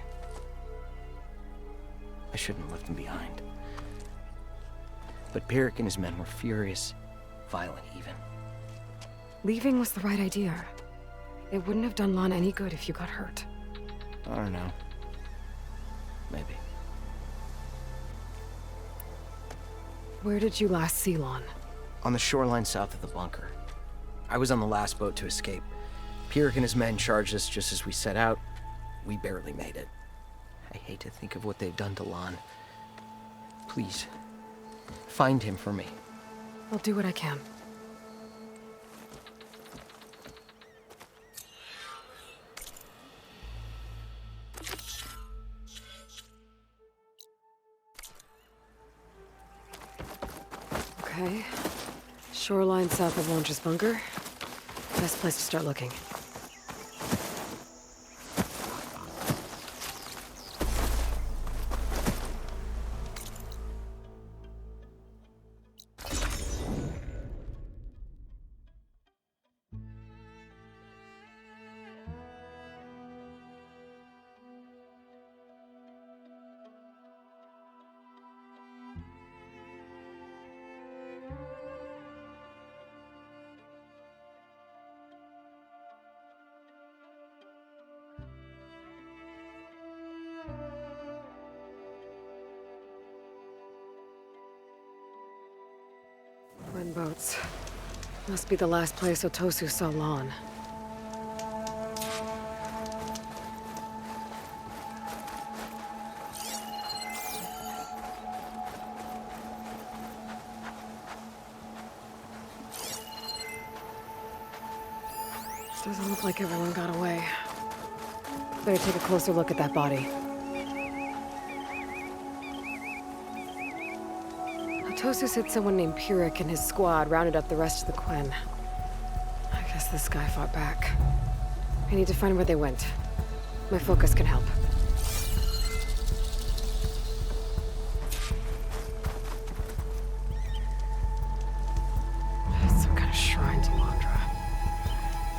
I shouldn't have left him behind. But Pyrrhic and his men were furious, violent even. Leaving was the right idea. It wouldn't have done Lon any good if you got hurt. I don't know. Maybe. Where did you last see Lon? On the shoreline south of the bunker. I was on the last boat to escape. Pyrrhic and his men charged us just as we set out. We barely made it. I hate to think of what they've done to Lon. Please, find him for me. I'll do what I can. Okay. Shoreline south of Londra's bunker. Best place to start looking. Twin boats. Must be the last place Otosu saw Lon. Doesn't look like everyone got away. Better take a closer look at that body. Otosu said someone named Pyrrhic and his squad rounded up the rest of the Quen. I guess this guy fought back. I need to find where they went. My focus can help.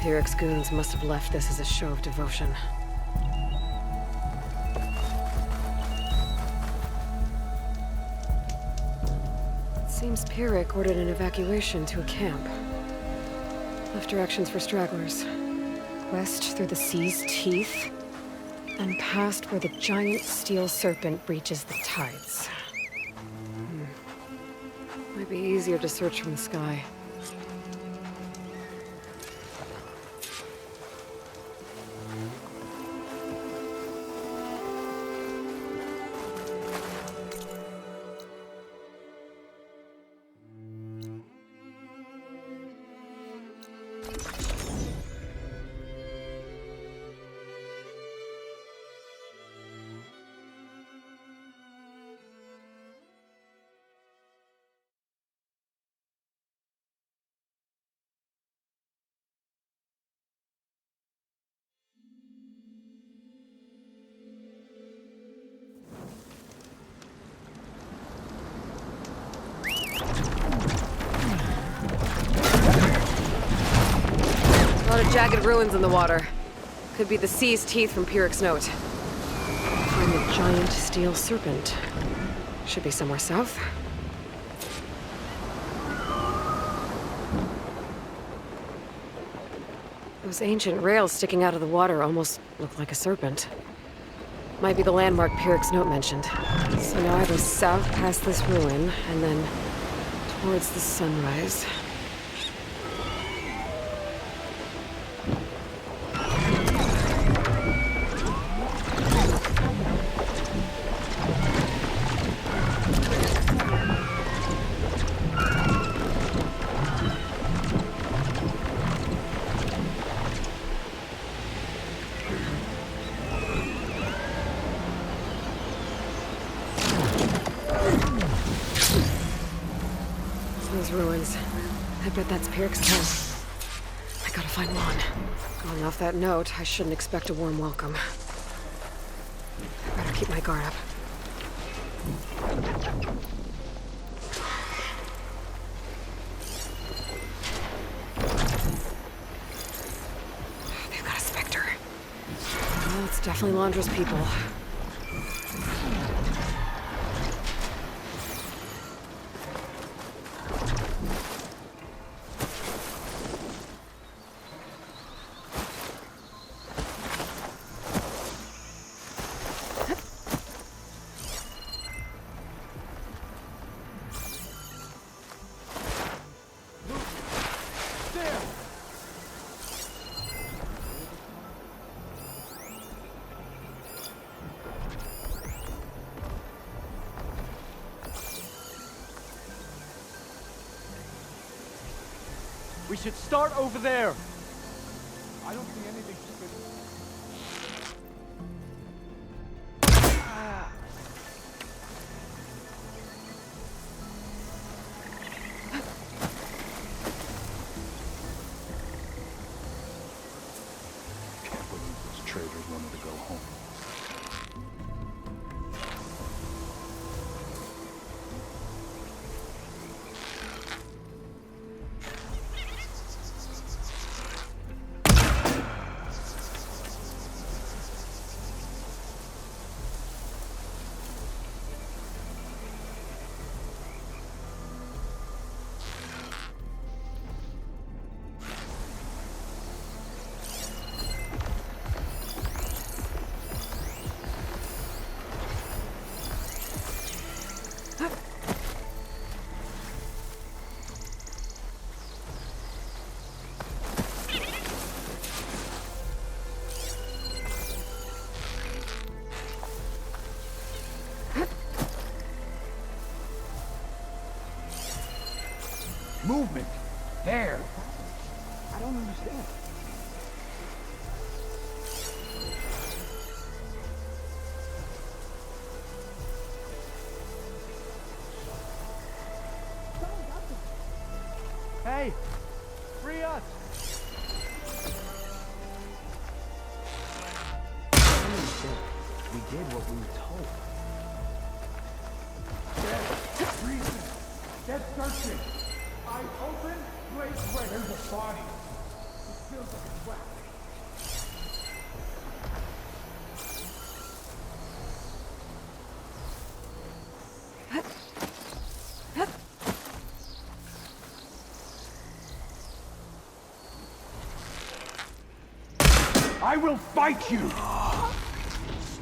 Pyrrhic's goons must have left this as a show of devotion. Seems Pyrrhic ordered an evacuation to a camp. Left directions for stragglers. West through the sea's teeth, and past where the giant steel serpent breaches the tides. Might be easier to search from the sky. A lot of jagged ruins in the water. Could be the sea's teeth from Pyrrhic's note. Find the giant steel serpent. Should be somewhere south. Those ancient rails sticking out of the water almost look like a serpent. Might be the landmark Pyrrhic's note mentioned. So now I go south past this ruin, and then towards the sunrise. Those ruins. I bet that's Pyrrhic's camp. I gotta find Juan. Going off that note, I shouldn't expect a warm welcome. I better keep my guard up. They've got a Spectre. Well, it's definitely Londra's people. We should start over there. I don't see anything she could... Can't believe those traitors wanted to go home. Movement. There. I don't understand. Hey! Free us! We did what we were told. Dead. Reason. Dead searching. Eyes open. Wait. There's a body. I will fight you!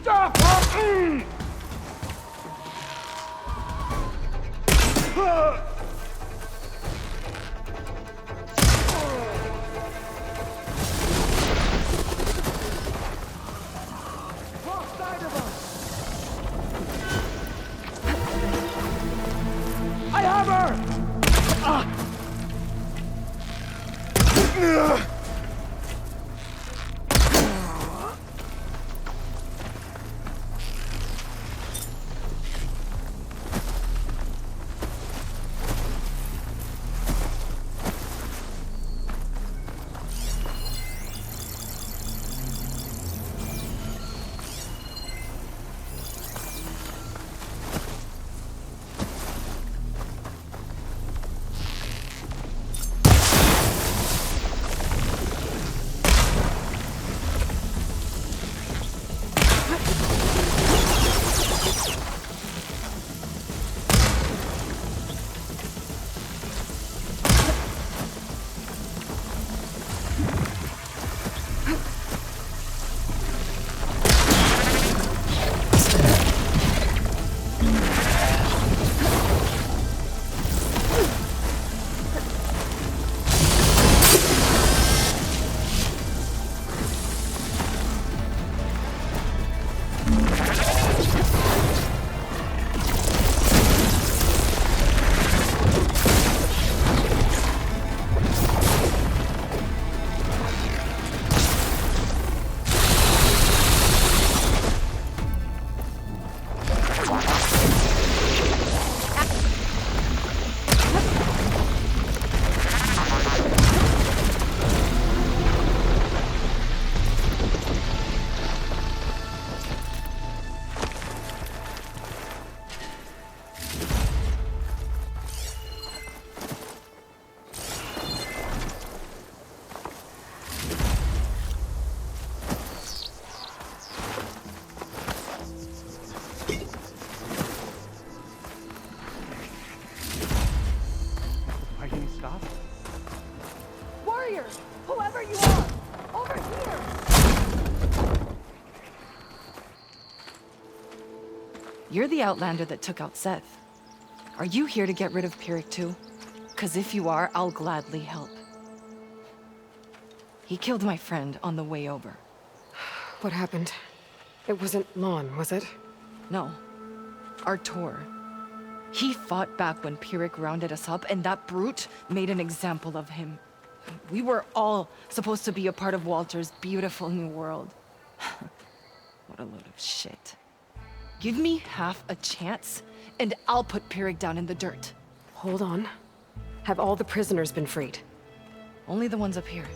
Stop her! I have her! Whoever you are! Over here! You're the Outlander that took out Seth. Are you here to get rid of Pyrrhic too? 'Cause if you are, I'll gladly help. He killed my friend on the way over. What happened? It wasn't Lon, was it? No. Artur. He fought back when Pyrrhic rounded us up, and that brute made an example of him. We were all supposed to be a part of Walter's beautiful new world. What a load of shit. Give me half a chance, and I'll put Pyrrhic down in the dirt. Hold on. Have all the prisoners been freed? Only the ones up here.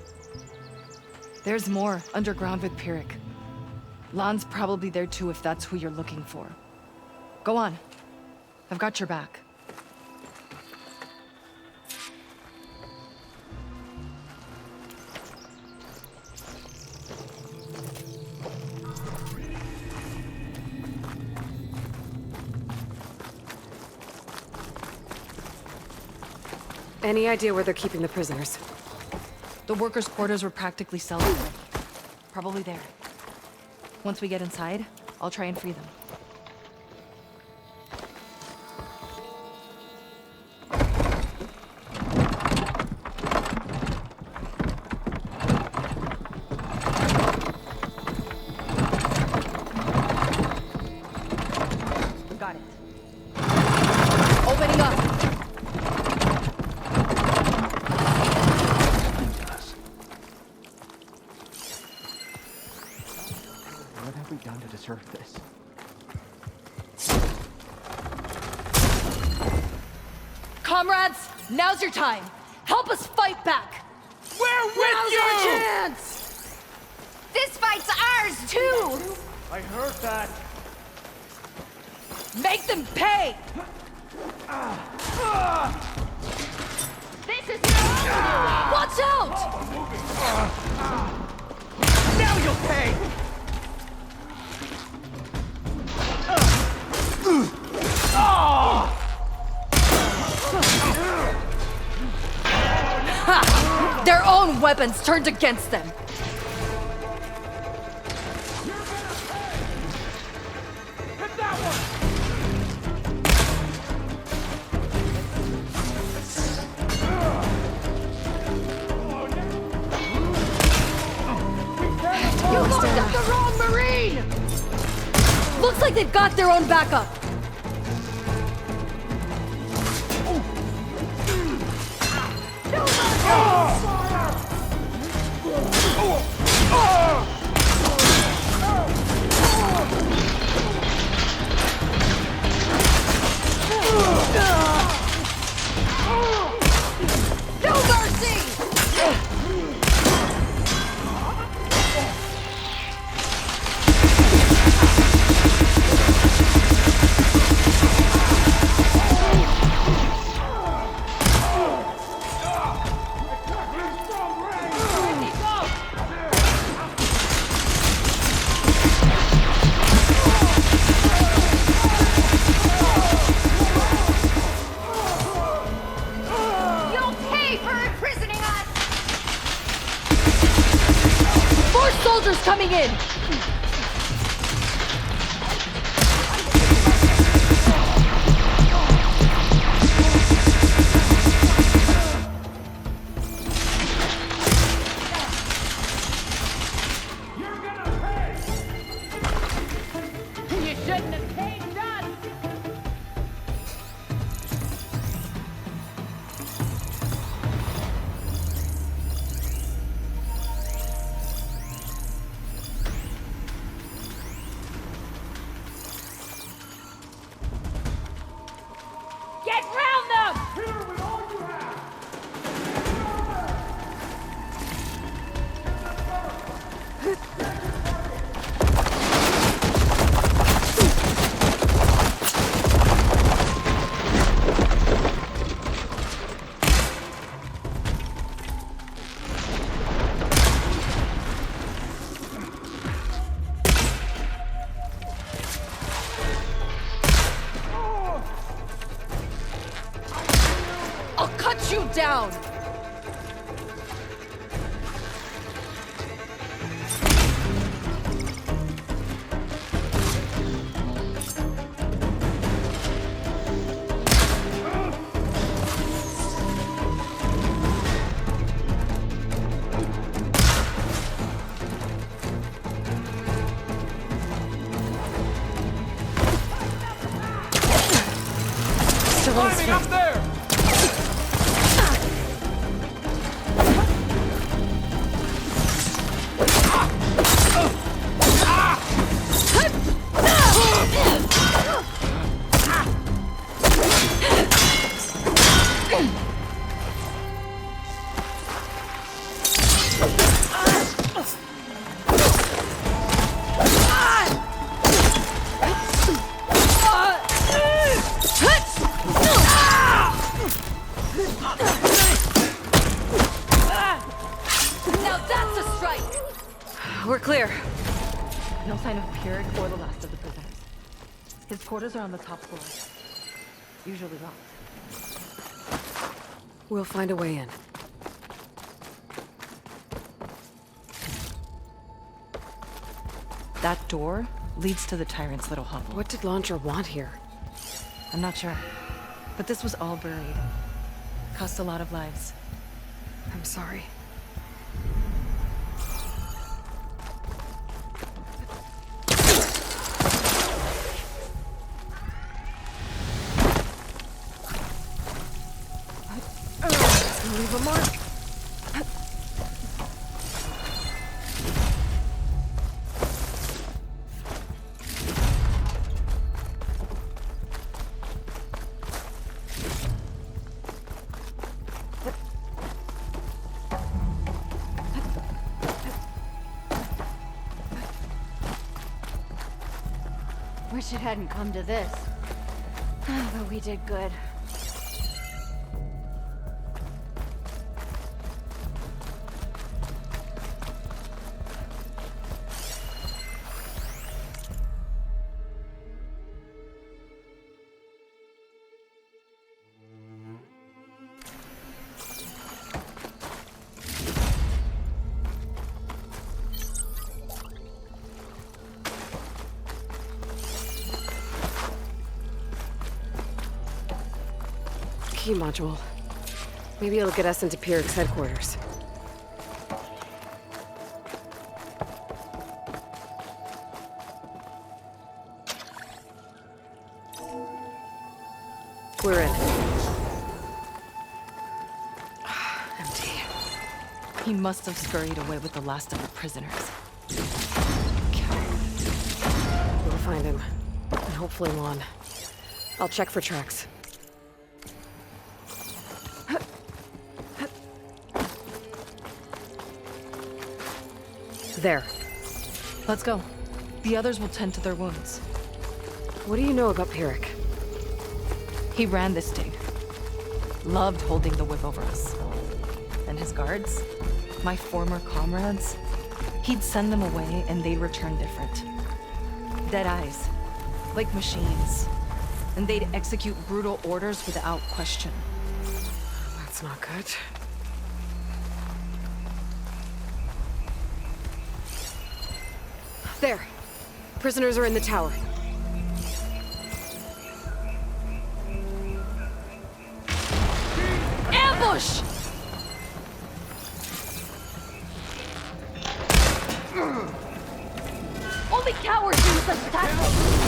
There's more underground with Pyrrhic. Lon's probably there too if that's who you're looking for. Go on. I've got your back. Any idea where they're keeping the prisoners? The workers' quarters were practically cells already. Probably there. Once we get inside, I'll try and free them. Got it. Opening up! What have we done to deserve this? Comrades, now's your time. Help us fight back. We're with Now's you! our chance. This fight's ours, too! I heard that. Make them pay. This is your Watch out! Now you'll pay! Ha! Their own weapons turned against them. Hit that one! You locked up the wrong Marine! Looks like they've got their own backup. No mercy! You'll pay for imprisoning us! More soldiers coming in! You're gonna pay! You shouldn't have paid us! Get round them! Here with all you have! I'll cut you down! Climbing up there! Now that's a strike! We're clear. No sign of Pierre or the last of the prisoners. His quarters are on the top floor. Usually locked. We'll find a way in. That door leads to the Tyrant's little hovel. What did Launcher want here? I'm not sure. But this was all buried. Cost a lot of lives. I'm sorry. Leave a mark. Wish it hadn't come to this. But we did good. key module. Maybe it'll get us into Pyrrhic's headquarters. We're in. Empty. He must have scurried away with the last of the prisoners. We'll find him. And hopefully Juan. I'll check for tracks. There. Let's go. The others will tend to their wounds. What do you know about Pyrrhic? He ran this dig. Loved holding the whip over us. And his guards, my former comrades, he'd send them away and they'd return different. Dead eyes, like machines. And they'd execute brutal orders without question. That's not good. There. Prisoners are in the tower. Ambush! Only cowards use such tactics!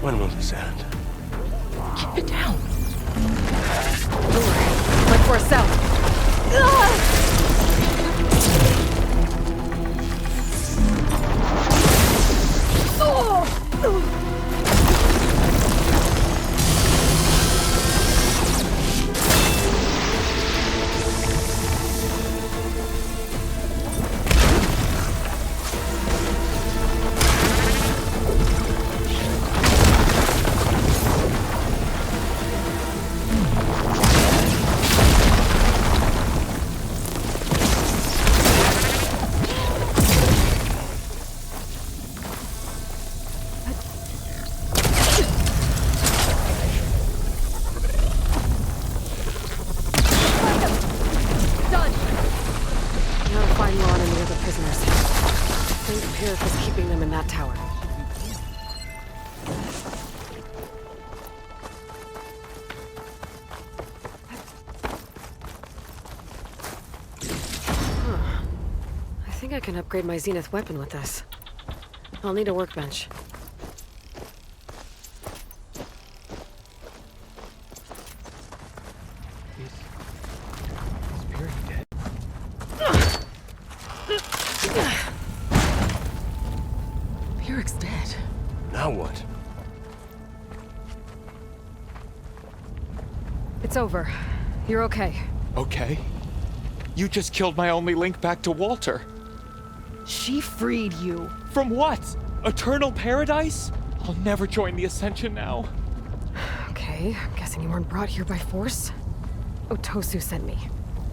When will this end? Keep it down. Like for a cell. Keeping them in that tower. I think I can upgrade my Zenith weapon with this. I'll need a workbench. Is Pyrrhic dead? Pyrrhic's dead. Now what? It's over. You're okay. Okay. You just killed my only link back to Walter. She freed you. From what? Eternal paradise? I'll never join the Ascension now. Okay, I'm guessing you weren't brought here by force. Otosu sent me.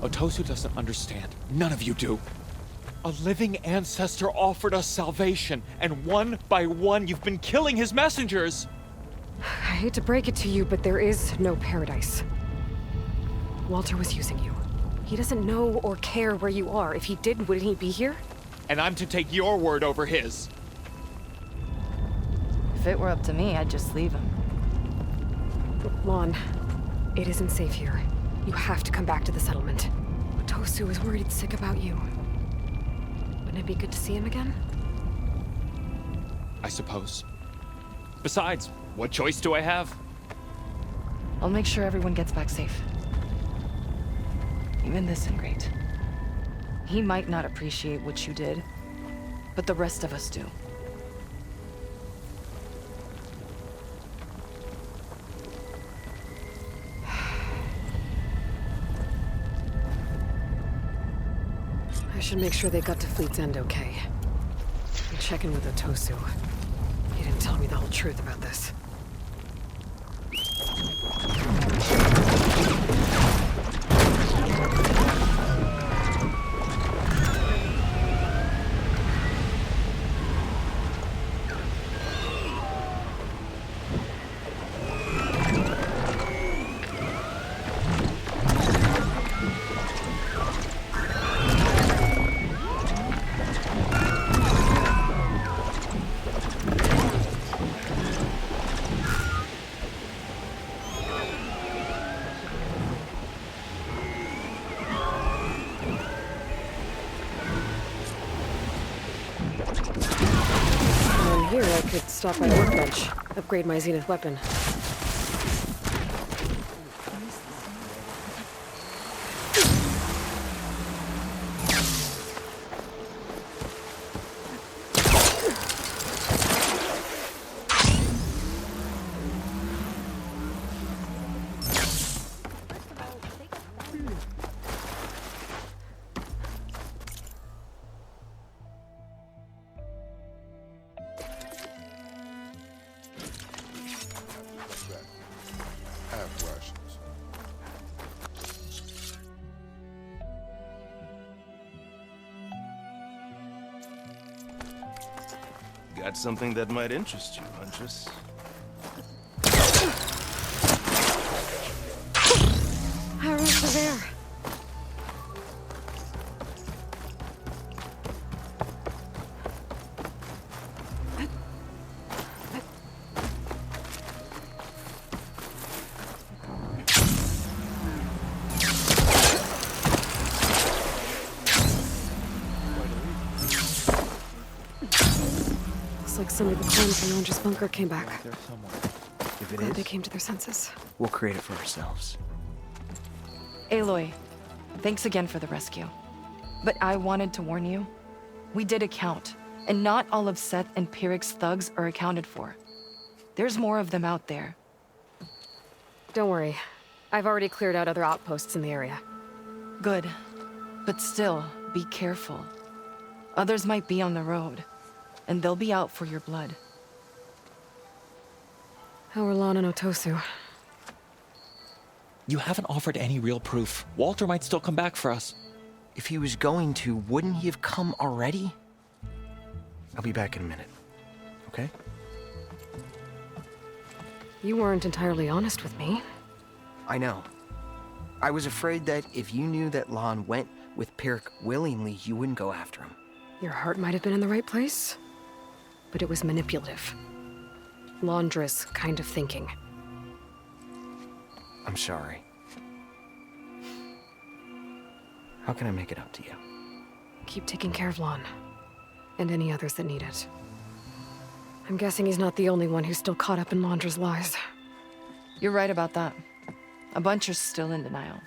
Otosu doesn't understand. None of you do. A living ancestor offered us salvation, and one by one you've been killing his messengers! I hate to break it to you, but there is no paradise. Walter was using you. He doesn't know or care where you are. If he did, wouldn't he be here? And I'm to take your word over his. If it were up to me, I'd just leave him. Juan, it isn't safe here. You have to come back to the settlement. Otosu is worried sick about you. Wouldn't it be good to see him again? I suppose. Besides, what choice do I have? I'll make sure everyone gets back safe. Even this ingrate. He might not appreciate what you did, but the rest of us do. should make sure they got to Fleet's End okay. And check in with Otosu. He didn't tell me the whole truth about this. Here, I could stop by a workbench, upgrade my Zenith weapon. Half rations. Got something that might interest you, Huntress. How is the bear? Looks like some of the clones from Andre's bunker came back. If it Glad is, they came to their senses. we'll create it for ourselves. Aloy, thanks again for the rescue. But I wanted to warn you. We did a count, and not all of Seth and Pyrrhic's thugs are accounted for. There's more of them out there. Don't worry. I've already cleared out other outposts in the area. Good. But still, be careful. Others might be on the road, and they'll be out for your blood. How are Lon and Otosu? You haven't offered any real proof. Walter might still come back for us. If he was going to, wouldn't he have come already? I'll be back in a minute. Okay? You weren't entirely honest with me. I know. I was afraid that if you knew that Lon went with Pyrrhic willingly, you wouldn't go after him. Your heart might have been in the right place, but it was manipulative. Laundress kind of thinking. I'm sorry. How can I make it up to you? Keep taking care of Lon, and any others that need it. I'm guessing he's not the only one who's still caught up in Laundra's lies. You're right about that. A bunch are still in denial.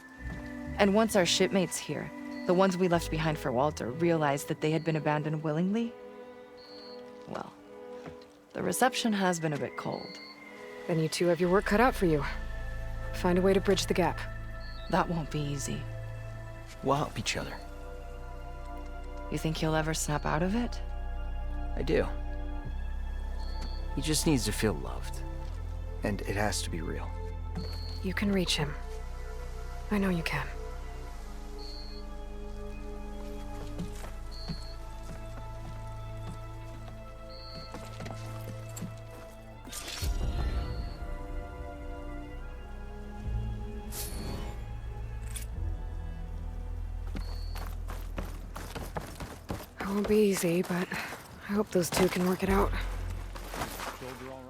And once our shipmates here, the ones we left behind for Walter, realized that they had been abandoned willingly, well, the reception has been a bit cold. Then you two have your work cut out for you. Find a way to bridge the gap. That won't be easy. We'll help each other. You think he'll ever snap out of it? I do. He just needs to feel loved. And it has to be real. You can reach him. I know you can. It won't be easy, but I hope those two can work it out. Shoulder all